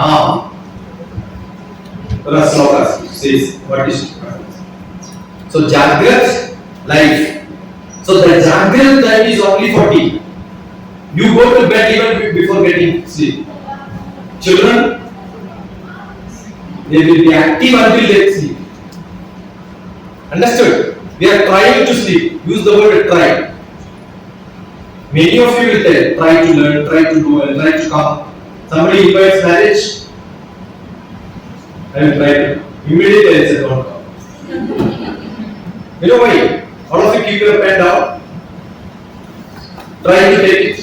A: Raslokas says what is so Jagrat, life. So the Jagrat time is only 40. You go to bed even before getting sleep. Children, they will be active until they sleep. Understood? We are trying to sleep. Use the word try. Many of you will tell, try to learn, try to go and try to come. Somebody invites marriage, I will try to. Immediately I say don't come. You know why? All of you keep your pen down. Try to take it.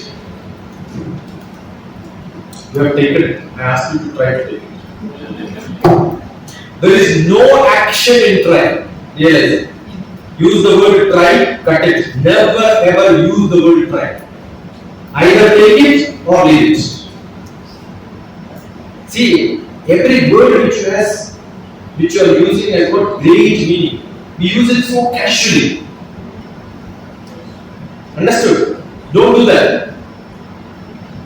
A: You have taken it. I asked you to try to take it. There is no action in try. Yes. Use the word try, cut it. Never ever use the word try. Either take it or leave it. See, every word which you are using has got great meaning. We use it so casually. Understood? Don't do that.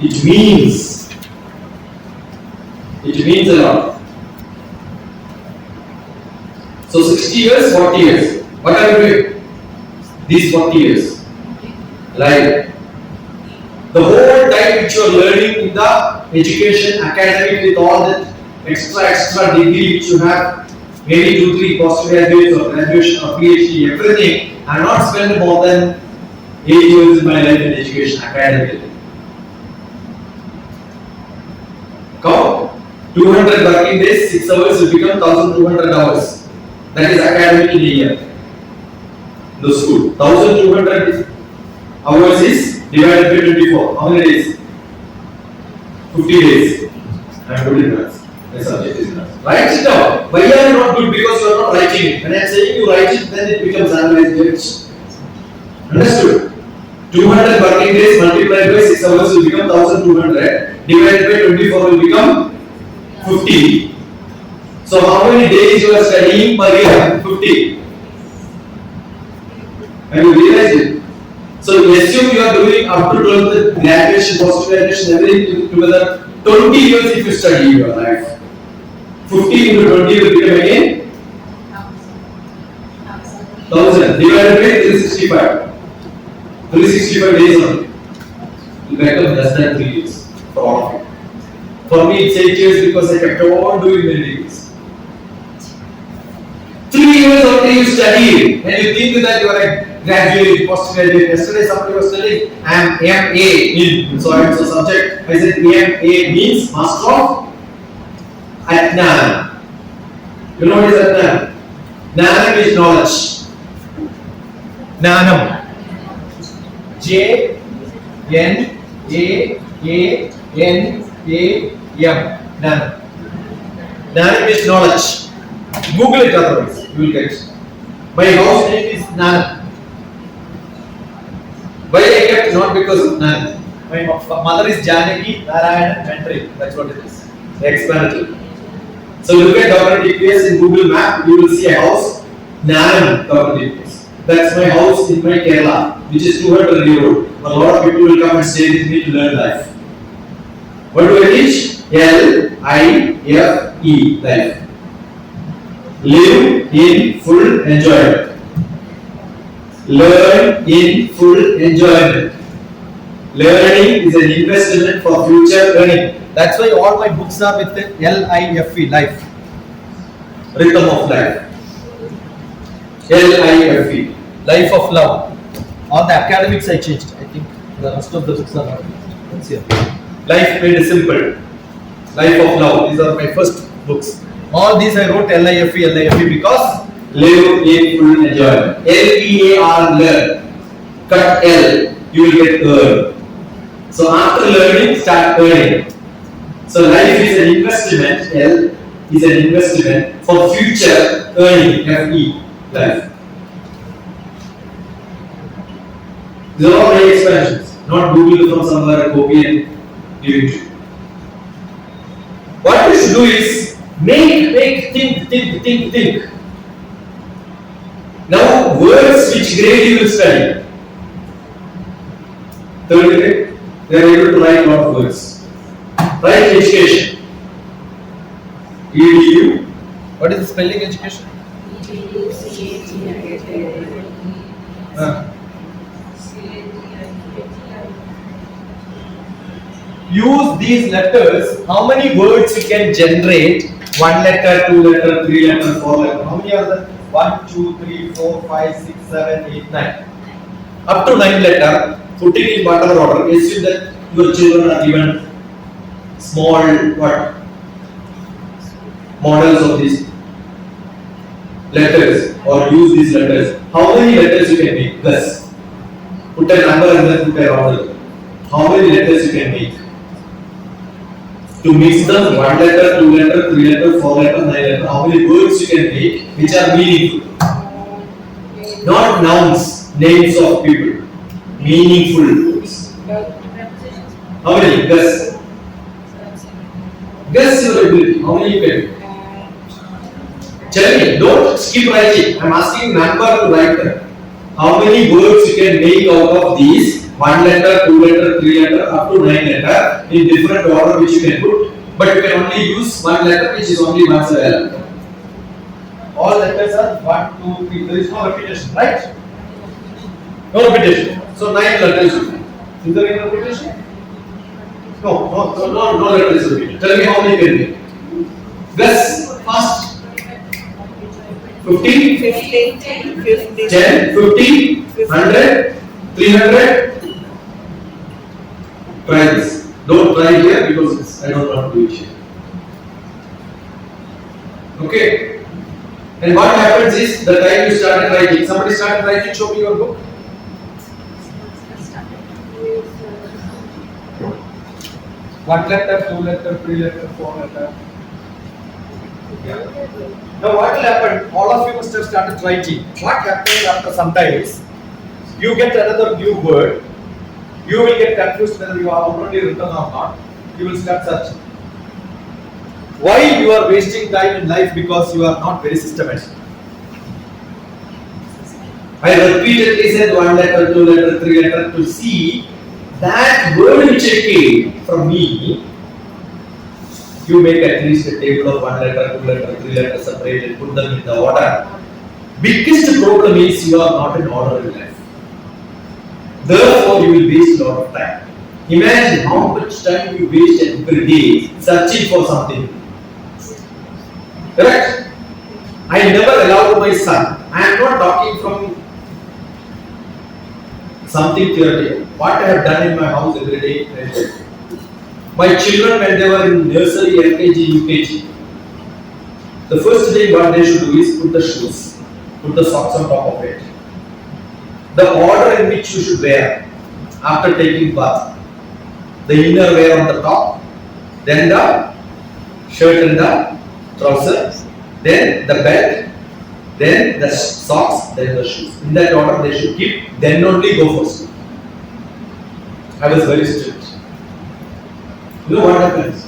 A: It means a lot. So 60 years, 40 years. What are you doing? These 40 years. Like the whole time which you are learning in the education, academic with all that extra degree which you have, maybe 2-3 post-graduates or graduation or PhD, everything. I have not spent more than 8 years in my life in education, academically. Count. 200 working days, 6 hours will become 1200 hours. That is academic in a year. The school. 1200 hours is divided by 24. How many days? 50 days. I am good in maths. My subject is maths. Write it down. Why are you not good? Because you are not writing it. When I am saying you write it, then it becomes analyzed. Understood? 200 working days multiplied by 6 hours will become 1200. Divided by 24 will become 50. So how many days you are studying per year? 50. Have you realized it? So assume you are doing up to 12th graduation, post graduation, everything together. 20 years if you study in your life. 50 into 20 will become again 1000 divided by 365. 365 days only. It will become less than 3 years for all of you. For me it's 8 years because I kept on doing many degrees. 3 years only you study and you think that you are a graduate, postgraduate. Yesterday somebody was telling I am MA in so and so subject. I said MA means Master of Ajnana. You know what is Ajnana? Jnana is knowledge. Jnanam. J N A N A M. Jnana. Jnana is knowledge. Google it otherwise, you will get it. My house name is Jnana. Why I kept not because of Jnana. My mother is Janaki Narayana Mandri. That's what it is. Explanatory. So look at DrTPS in Google Map, you will see a house, Jnanam DrTPS. That's my house in my Kerala, which is 200 years old. A lot of people will come and stay with me to learn life. What do I teach? L-I-F-E, life. Live in full enjoyment. Learn in full enjoyment. Learning is an investment for future earning. That's why all my books are with the L-I-F-E, life. Rhythm of life. L-I-F-E, life of love. All the academics I changed. I think the rest of the books are not. Let's see. Life made simple. Life of love. These are my first books. All these I wrote L-I-F-E because live in full enjoyment. L-E-A-R, learn. Cut L, you will get earn. So after learning, start earning. So life is an investment. L is an investment for future earning. F-E, life. These are all my expansions. Not Google from somewhere, copy and give it to you. What you should do is make, think. Now, words which grade you will study. Third grade, they are able to write a lot of words. Write education. EDU. What is the spelling education? Use these letters. How many words you can generate? 1 letter, 2 letter, 3 letter, 4 letter. How many are there? 1, 2, 3, 4, 5, 6, 7, 8, 9. Up to 9 letter. Putting in whatever order. Assume that your children are given small models of these letters or use these letters. How many letters you can make? Plus. Put a number and then put a order. How many letters you can make? To mix them, 1 letter, 2 letter, 3 letter, 4 letter, 9 letter. How many words you can make which are meaningful? Not nouns, names of people. Meaningful words. How many? Guess. Guess your ability. How many you can make? Tell me, don't skip writing. I am asking number to write them. How many words you can make out of these? 1 letter, 2 letter, 3 letter, up to 9 letter in different order which you can put, but you can only use 1 letter which is only once a letter. All letters are 1, 2, 3. There is no repetition, right? No repetition. So 9 letters. Is there any repetition? No letters repeated. Tell me how many can be. Guess fast. 50, 10, 50, 100, 300. Try this. Don't try here because I don't want to do it here. Okay. And what happens is the time you started writing. Somebody started writing. Show me your book. One letter, 2 letter, 3 letter, 4 letter. Yeah. Now what will happen? All of you must have started writing. What happens after some time is
E: you get another new word, you will get confused whether you have already written or not. You will start searching. Why you are wasting time in life? Because you are not very systematic. I repeatedly said 1 letter, 2 letter, 3 letter to see that word which came from me. You make at least a table of 1 letter, 2 letter, 3 letter separated, put them in the order. Biggest problem is you are not in order in life. Therefore, you will waste a lot of time. Imagine how much time you waste every day searching for something. Correct? I never allowed my son. I am not talking from something theoretical. What I have done in my house every day. My children, when they were in nursery, LKG, UKG, the first thing what they should do is put the shoes, put the socks on top of it. The order in which you should wear after taking bath. The inner wear on the top, then the shirt and the trousers, then the belt, then the socks, then the shoes. In that order they should keep, then only go first. I was very strict. You know what happens?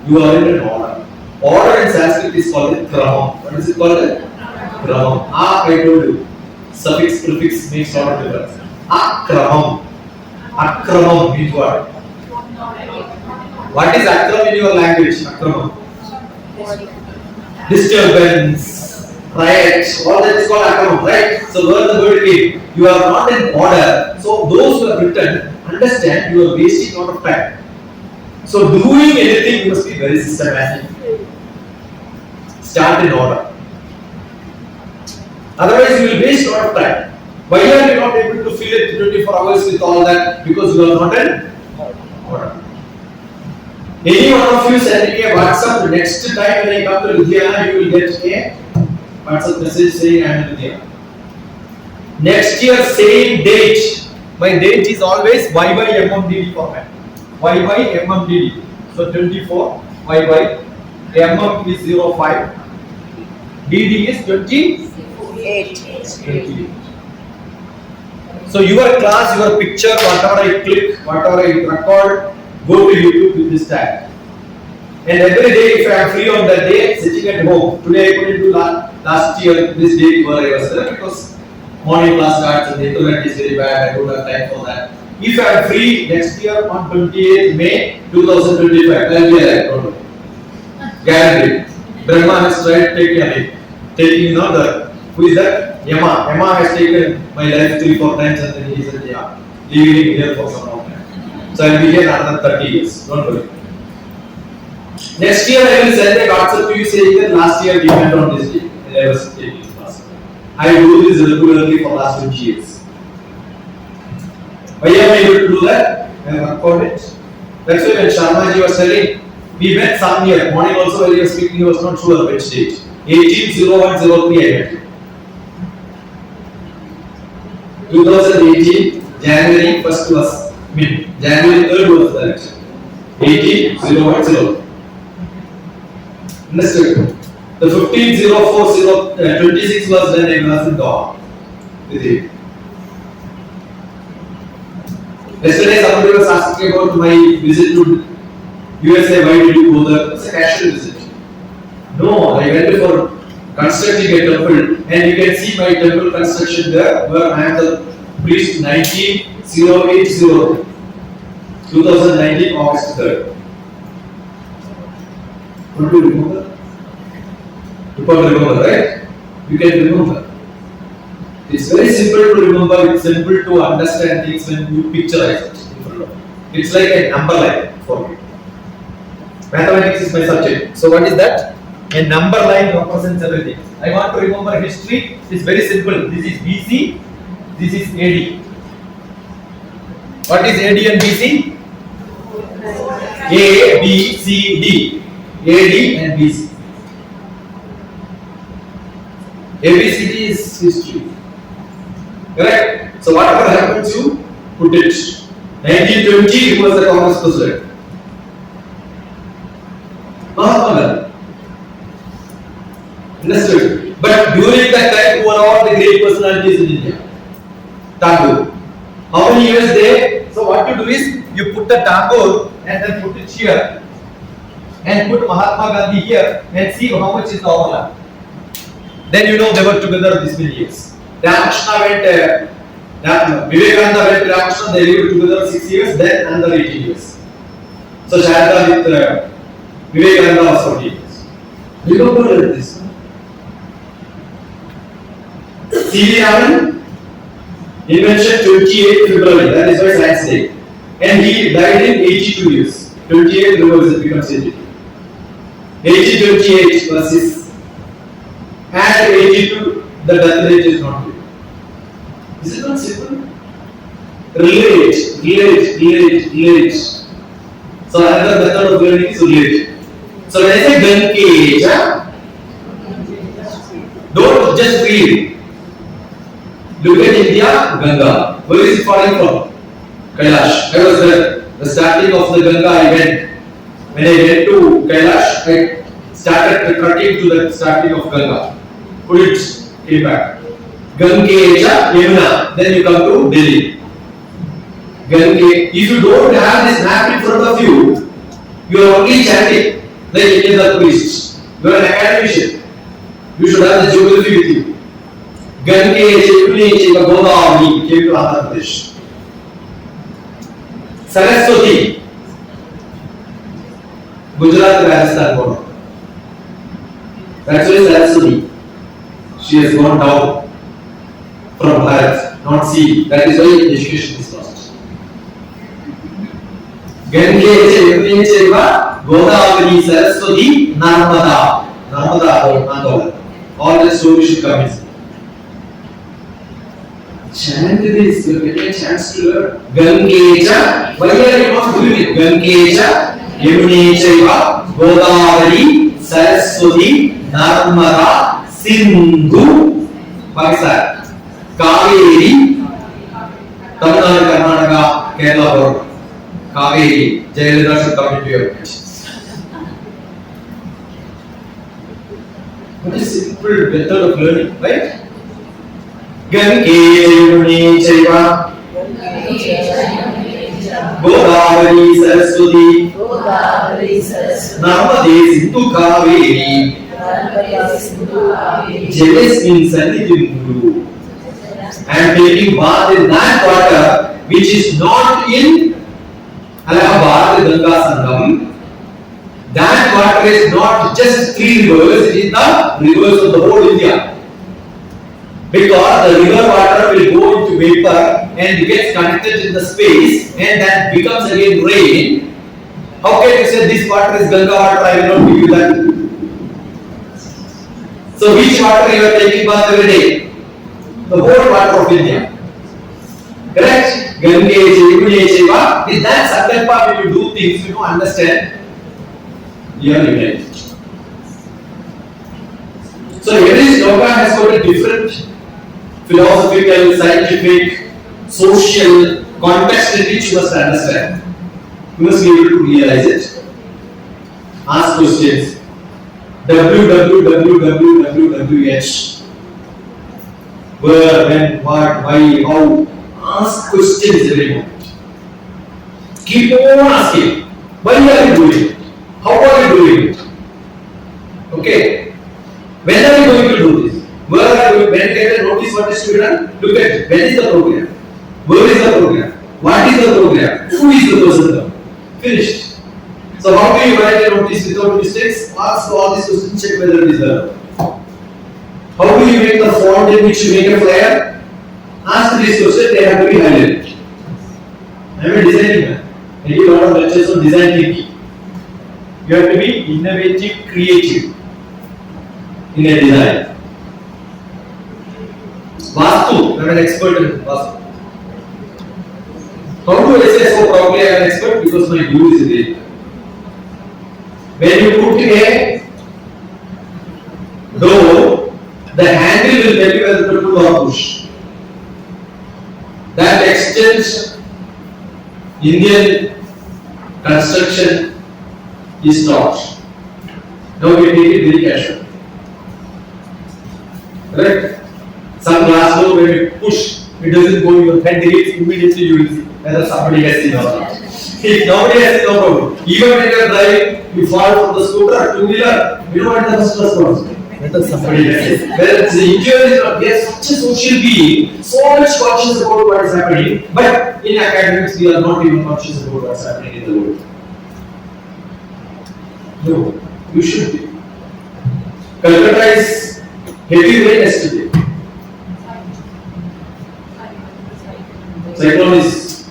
E: You are in an order. Order in Sanskrit is called a kramam. What is it called? Kramam. I told you. Suffix, prefix makes a lot of difference. Akramam. Akramam means what? What is akram in your language? Akramam. Disturbance, riot, all that is called akramam, right? So where the word came, you are not in order. So those who have written, understand you are wasting a lot of time. So doing anything you must be very systematic. Start in order. Otherwise you will waste a lot of time. Why are you not able to fill it 24 hours with all that? Because you are not in order. Any one of you send me a WhatsApp next time when I come to LUDHIANA, you will get a WhatsApp message saying I am in LUDHIANA. Next year, same date. My date is always Y by MMDD format. Y by MMDD. So 24, Y by MM is 05, DD is 28. So your class, your picture, whatever I click, whatever I record, go to YouTube with this tag. And every day, if I am free on that day, sitting at home. Today I couldn't do last year, this day where I was there because morning class starts and the internet is very bad. I don't have time for that. If I am free next year on 28th May 2025, I will be there. Don't worry. Guaranteed. Brahma has tried taking another. Who is that? Yama. Yama has taken my life 3-4 times and then he said, yeah, leaving here for some more time. So I will be here another 30 years. Don't worry. Next year I will send a WhatsApp to you saying that last year we went on this day and I was taking class. I do this regularly for last 20 years. Why am I able to do that? I have recorded it. That's why when Sharmaji was telling, we met some year, morning also when he was speaking, he was not sure which date. 180103 I met. 2018, January 1st was January 3rd was the election. 180103. Understood? The 150426 was when I was in Goa with him. Yesterday somebody was asking about my visit to USA. Why did you go there? It's a casual visit. No, I went for constructing a temple, and you can see my temple construction there, where I am the priest 190803, 2019 August 3rd. What do you remember? You can't remember, right? You can remember. It's very simple to remember, it's simple to understand things when you picturize it in front of you. It's like a number line for me. Mathematics is my subject. So what is that? A number line represents everything. I want to remember history. It's very simple. This is BC, this is AD. What is AD and BC? A, B, C, D. AD and BC. ABCD is history. Correct? So whatever happens, you put it. 1920, he was the Congress president. Mahatma Gandhi. Understood? But during that time, who were all the great personalities in India? tambur. How many years they? So what you do is you put the tambur and then put it here and put Mahatma Gandhi here and see how much is the overlap. Then you know they were together this many years. Ramakrishna went, Vivekananda went to Ramakrishna, they lived together 6 years, then another 18 years. So Sharda with Vivekananda was 40 years. You don't know this. C.V. Raman invention 28 February, that is why Science Day. And he died in 82 years. 28 reverse it becomes 82. 80-28 was his. And 82, the death rate is not good. Is it not simple? Relate. So another method of learning is relate. So when I say Gankeja, don't just read. Look at India, Ganga. Where is it falling from? Kailash. I was there. The starting of the Ganga I went. When I went to Kailash, I started tracking to the starting of Ganga. Put it, came back. Gangeja, Yamuna. Then you come to Delhi. Gange. If you don't have this map in front of you, you are only chanting like any other priest. You are an academician. You should have the geography with you. Gange, Chepuni, Godavari came to Andhra Pradesh. Saraswati, Gujarat, Rajasthan border. That's why Saraswati. She has gone down from Bharat, not sea. That is why education is lost. Gange, Chepuni, Godavari, Saraswati, Narmada. Narmada, all the stories should come in. Chant this, you get a chance to learn. Gangeja, why are you not doing it? Gangeja, Yamunechaiva, Godavari, Saraswati, Narmada, Sindhu, Pakistan, Kaveri, Tamil Nadu, Karnataka, Kerala border. Kaveri, Jayalalitha should come into your pitch. What is simple method of learning, right? Gange Yamunechaiva, Godavari Saraswati, Narmade Sindhu Kaveri, Jalasmin Sannidhim Guru. I am taking bath in that water which is not in Allahabad, Ganga Sangam. That water is not just 3 rivers, it is the rivers of the whole India. Because the river water will go into vapor and gets connected in the space and that becomes again rain. How can you say this water is Ganga water? I will not give you that. So which water you are taking bath every day? The whole water of India. Correct? Gange, Yamuna, Shiva. With that sankalpa, when you do things, you understand. You are united. So every sloka has got a different philosophical, scientific, social context in which you must understand. You must be able to realize it. Ask questions. WWWWWH. Where, when, what, why, how. Ask questions every moment. Keep on asking. Why are you doing it? How are you doing it? Okay. When are you going to do this? Where are you? When you get a notice what is to be done? Look at it. When is the program? Where is the program? What is the program? Who is the person? Finished. So how do you write a notice without mistakes? Ask all these questions, check whether it is there. How do you make the font in which you make a flyer? Ask these questions, they have to be highlighted. I am a designing man. I give a lot of lectures on design thinking. You have to be innovative, creative in a design. Vastu, I am an expert in Vastu. How do I say so probably I am an expert? Because my guru is there. When you put a door, the handle will tell you whether to pull or push. That extends Indian construction is taught. Now we take it very casual. Right? Some glass door when you push, it doesn't go in your head, immediately you will see whether somebody has seen or not. If nobody has seen, no problem. Even when you are driving, you fall from the scooter or two-wheeler, you know what is the first response? Whether somebody has seen. Whether it's the individual is not, we are such a social being, so much conscious about what is happening, but in academics we are not even conscious about what's happening in the world. No, you should be. Calcutta is heavy rain yesterday. Cyclone is.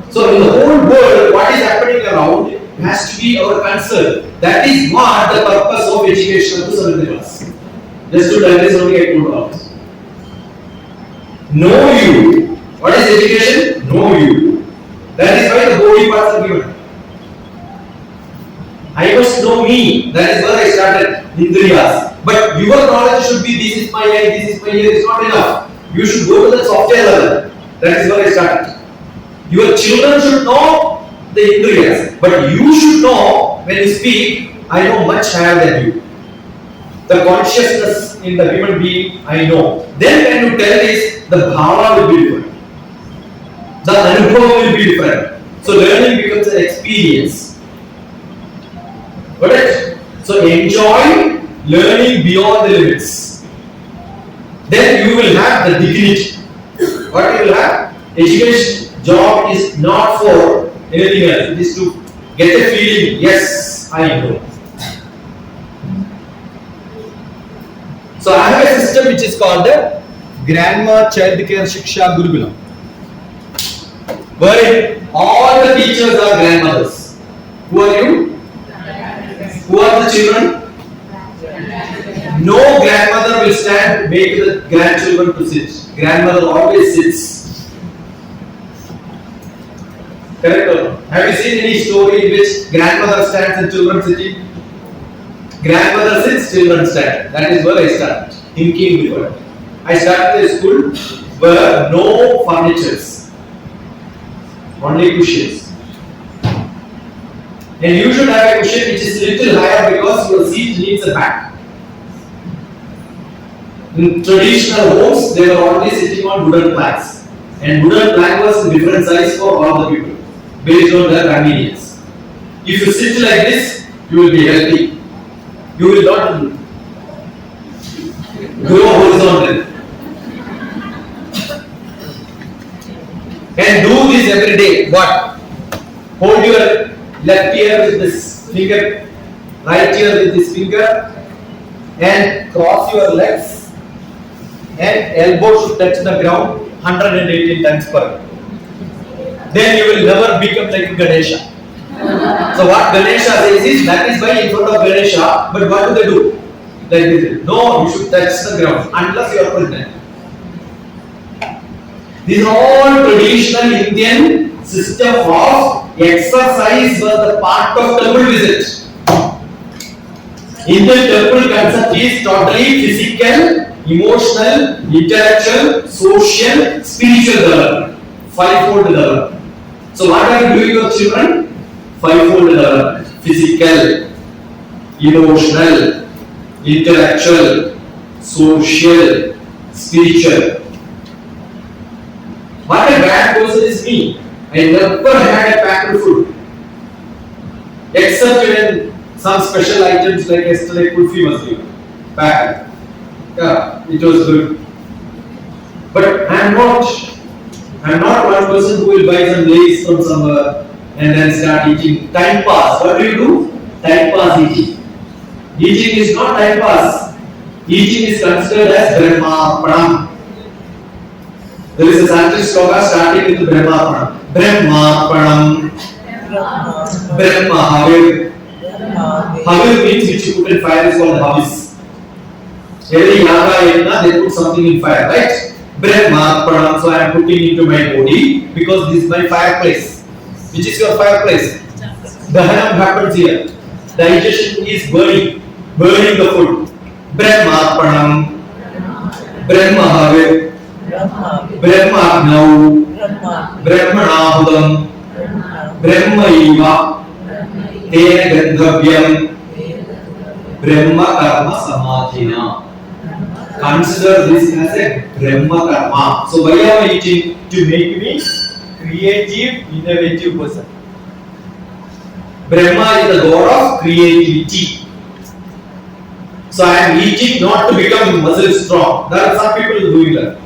E: So in the whole world, what is happening around has to be our concern. That is what the purpose of education to 7th class. Just to learn this only at 2 hours. Know you. What is education? Know you. That is why the body parts are given. I must know me. That is where I started. Indriyas. But your knowledge should be this is my eye, this is my ear. It's not enough. You should go to the software level. That is where I started. Your children should know the Indriyas. But you should know when you speak, I know much higher than you. The consciousness in the human being, I know. Then when you tell this, the bhava will be different. The anubhava will be different. So learning becomes an experience. Got it? So enjoy learning beyond the limits. Then you will have the dignity. What you will have? Education job is not for anything else. It is to get a feeling. Yes, I know. So I have a system which is called the Grandma Child Care Shiksha Gurukulam, where all the teachers are grandmothers. Who are you? Who are the children? No grandmother will stand, make the grandchildren to sit. Grandmother always sits. Correct or not? Have you seen any story in which grandmother stands and children sitting? Grandmother sits, children stand. That is where I started thinking before. I started a school where no furnitures, only cushions. And you should have a cushion which is little higher because your seat needs a back. In traditional homes, they were always sitting on wooden planks. And wooden plank was a different size for all the people, based on their convenience. If you sit like this, you will be healthy. You will not grow horizontally. And do this every day. What? Hold your left ear with this finger, right ear with this finger, and cross your legs. And elbow should touch the ground 118 times per hour. Then you will never become like Ganesha. So what Ganesha says is, that is why in front of Ganesha, but what do they do? Like this. No, you should touch the ground unless you are pregnant. This is all traditional Indian system of exercise was the part of temple visit. Indian temple concept is totally physical, emotional, intellectual, social, spiritual development. Five-fold development. So what are you doing with children? Five-fold development. Physical, emotional, intellectual, social, spiritual. What a bad person is me. I never had a packed food. Except when some special items like yesterday kulfi was given. Packed. Yeah, it was good. But I am not one person who will buy some lace from somewhere and then start eating. Time pass. What do you do? Time pass eating. Eating is not time pass. Eating is considered as Brahma. There is a Sanskrit sloka starting with Brahma. Brahma. Brahma. Havir. Havir means which you put in fire is called havis. Every yaga they put something in fire, right? Brahma. So I am putting into my body because this is my fireplace. Which is your fireplace? Dahanam happens here. Digestion is burning the food. Brahma. Brahma Havir. Brahma Brahmanahudam Brahmaiva Tena Gandhavyam Brahma Karma Samadhina. consider this as a Brahma karma. So why am I eating? To make me creative, innovative person. Brahma is the god of creativity. So I am eating not to become muscle strong. There are some people doing that.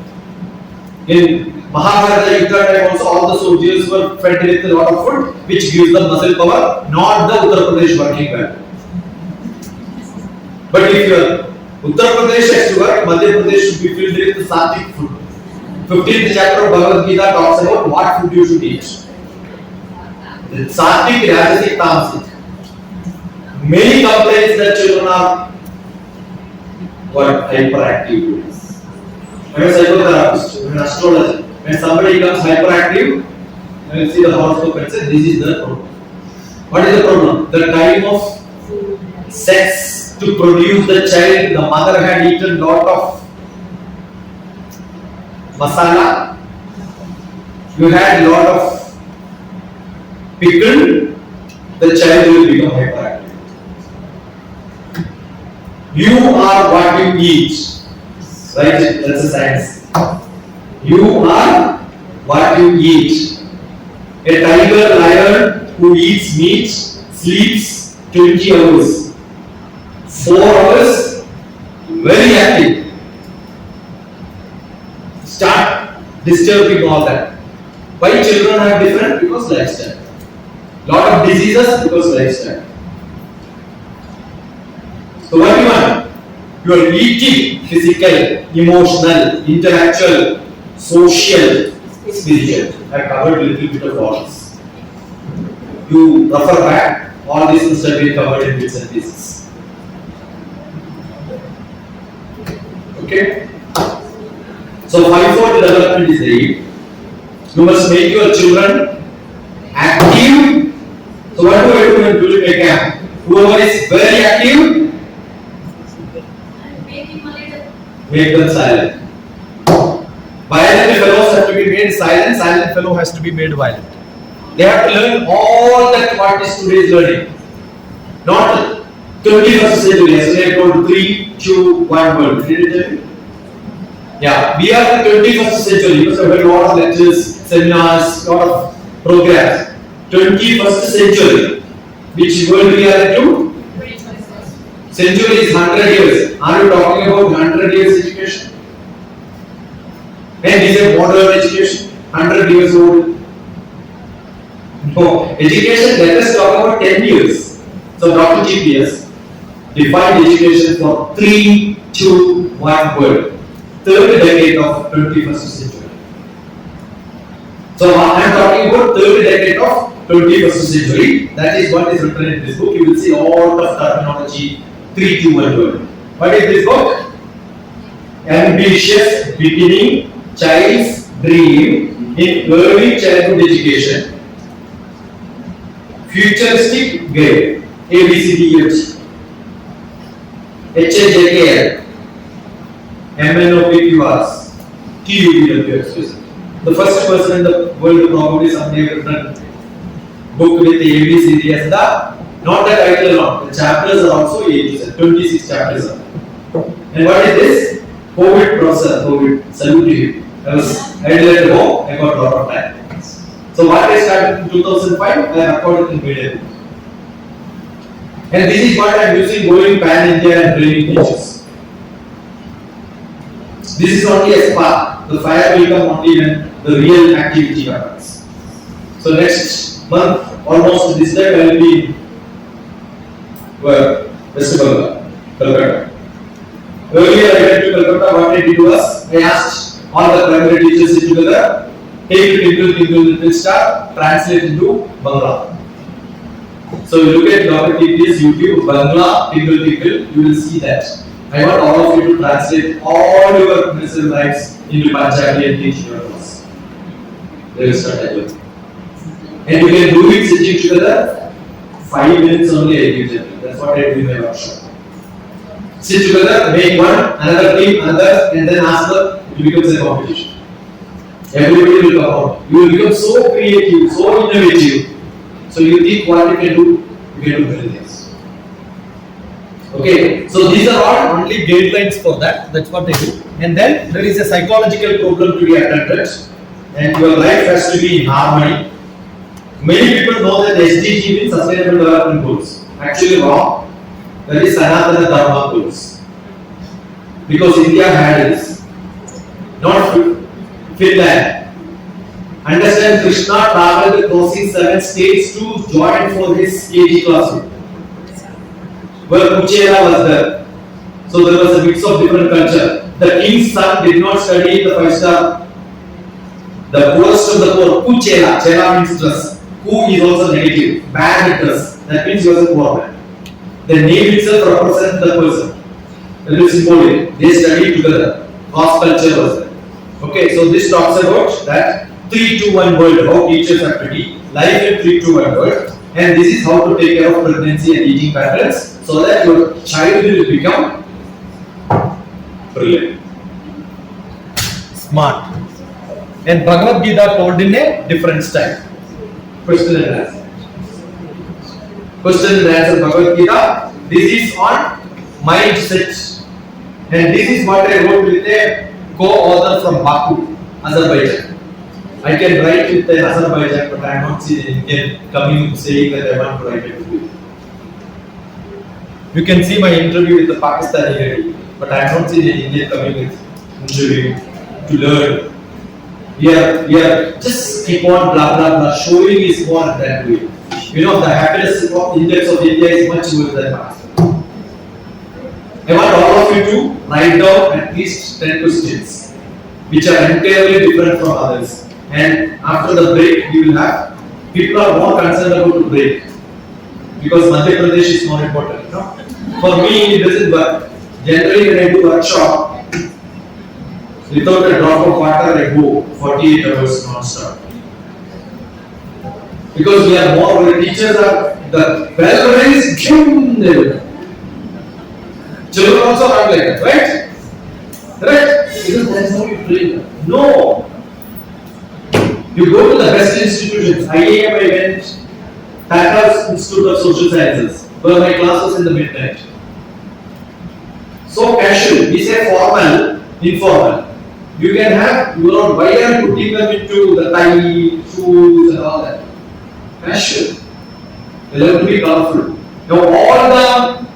E: In Mahabharata Yuddha time also all the soldiers were fed with a lot of food which gives them muscle power, not the Uttar Pradesh working well. But if your Uttar Pradesh has to work, Madhya Pradesh should be filled with sattvic food. 15th chapter of Bhagavad Gita talks about what food you should eat. The sattvic, rajasic, tamasic. Many complaints that children are hyperactive. I'm a psychotherapist, I'm an astrologer. When somebody becomes hyperactive, you will see the horoscope and say this is the problem. What is the problem? The time of sex to produce the child, the mother had eaten lot of masala, you had lot of pickle, the child will become hyperactive. You are what you eat. Right? That's a science. You are what you eat. A tiger lion who eats meat sleeps 20 hours. 4 hours, very active. Start disturbing all that. Why children are different? Because lifestyle. Lot of diseases because lifestyle. So what do you want? You are eating physical, emotional, intellectual, social, spiritual. I have covered a little bit of all this. You refer back, all these things have been covered in bits and pieces. Okay? So 5-4 development is the you must make your children active. So what do I do during a camp? Whoever is very active, make them silent. Violent fellows have to be made silent, silent fellow has to be made violent. They have to learn all that what is today's learning. Not 21st century, yesterday I told 3, 2, 1 world. Did it tell you? Yeah, we are the 21st century because we have a lot of lectures, seminars, lot of programs. 21st century. Which world we are into? Century is 100 years. Are you talking about 100 years education? And is a modern education 100 years old? No. Education, let us talk about 10 years. So DrTPS defined education for 3, 2, 1 world. Third decade of 21st century. So I am talking about third decade of 21st century. That is what is written in this book. You will see all of terminology 3, 2, 1 world. What is this book? Ambitious beginning, child's dream in early childhood education. Futuristic grade. A, B, C, D, E, F, G. H, A, J, K, L. M, N, O, P, Q, R, S. T, U, V, W, X, Y, Z. The first person in the world probably somebody has written book with A, B, C, D as the not the title alone. The chapters are also 8, 26 chapters are. And what is this? COVID process. COVID. Salute to you. I was idle at home. I got a lot of time. So what I started in 2005, I recorded in video. And this is what I am using going pan India and training teachers. This is only a spark. The fire will come only when the real activity happens. So next month, almost this time, I will be West Bengal, Calcutta. Earlier I went to Calcutta, what I did was, I asked all the primary teachers sit together, take Twinkle Star, translate into Bangla. So you look at DrTPS YouTube, Bangla, Twinkle, you will see that. I want all of you to translate all your missile rights into Punjabi and teach your class. They will start again. And you can do it sitting together. 5 minutes only I give them. That's what I do in my workshop. Sit together, make one, another team, another, and then ask them, it becomes a competition. Everybody will come out. You will become so creative, so innovative. So you think what you can do many things. Okay, so these are all only guidelines for that. That's what they do. And then there is a psychological problem to be attended, and your life has to be in harmony. Many people know that SDG means Sustainable Development Goals. Actually wrong. That is Sanatana Dharma Goals. Because India had this, not Finland. Understand, Krishna traveled crossing 7 states to join for his KG classroom. Where Kuchera was there. So there was a mix of different culture. The king's son did not study in the 5-star. The poorest of the poor, Kuchera. Chera means dress. Ku is also negative. Bad dress. That means he was a poor man. The name itself represents the person. That is symbolic. They studied together. Cross culture was there. Okay, so this talks about that 3-2-1 world, how teachers have to be, life in 3-2-1 world, and this is how to take care of pregnancy and eating patterns so that your child will become brilliant, smart. And Bhagavad Gita told in a different style. Question and answer. Question and answer Bhagavad Gita. This is on mindset, and this is what I wrote with a co-author from Baku, Azerbaijan. I can write with an Azerbaijan, but I am not seeing an Indian coming saying that I want to write it with you. You can see my interview with the Pakistani lady, but I am not seeing an Indian coming with interview to learn. We are just keep on blah blah blah. Showing is more than doing. You know, the happiness index of India is much worse than Pakistan. I want all of you to write down at least 10 questions, which are entirely different from others. And after the break, we will have people are more concerned about the break because Madhya Pradesh is more important. You know? For me, it doesn't work. Generally, when I do workshop, without a drop of water, I go 48 hours non-stop. Because we are more, the teachers are the bell rings, children also are like that, right? Right? Because that is how you train them. No. You go to the best institutions. IAM, I went, Tata's Institute of Social Sciences, where my class was in the midnight. So casual. We say formal, informal. You can have, you know, why are you putting them into the tie, shoes and all that? Casual. They have to be colorful. Now all the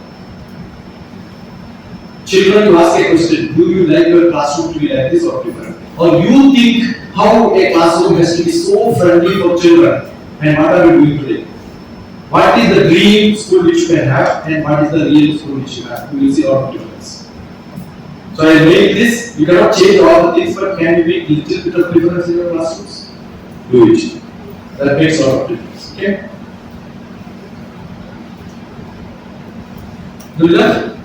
E: children, you ask a question, do you like your classroom to be like this or different? Or you think how a classroom has to be so friendly for children, and what are we doing today? What is the dream school which you can have, and what is the real school which you have? You will see all the difference. So I make this, you cannot change all the things, but can you make a little bit of difference in your classrooms? Do it. That makes a lot of difference. Okay? Do that?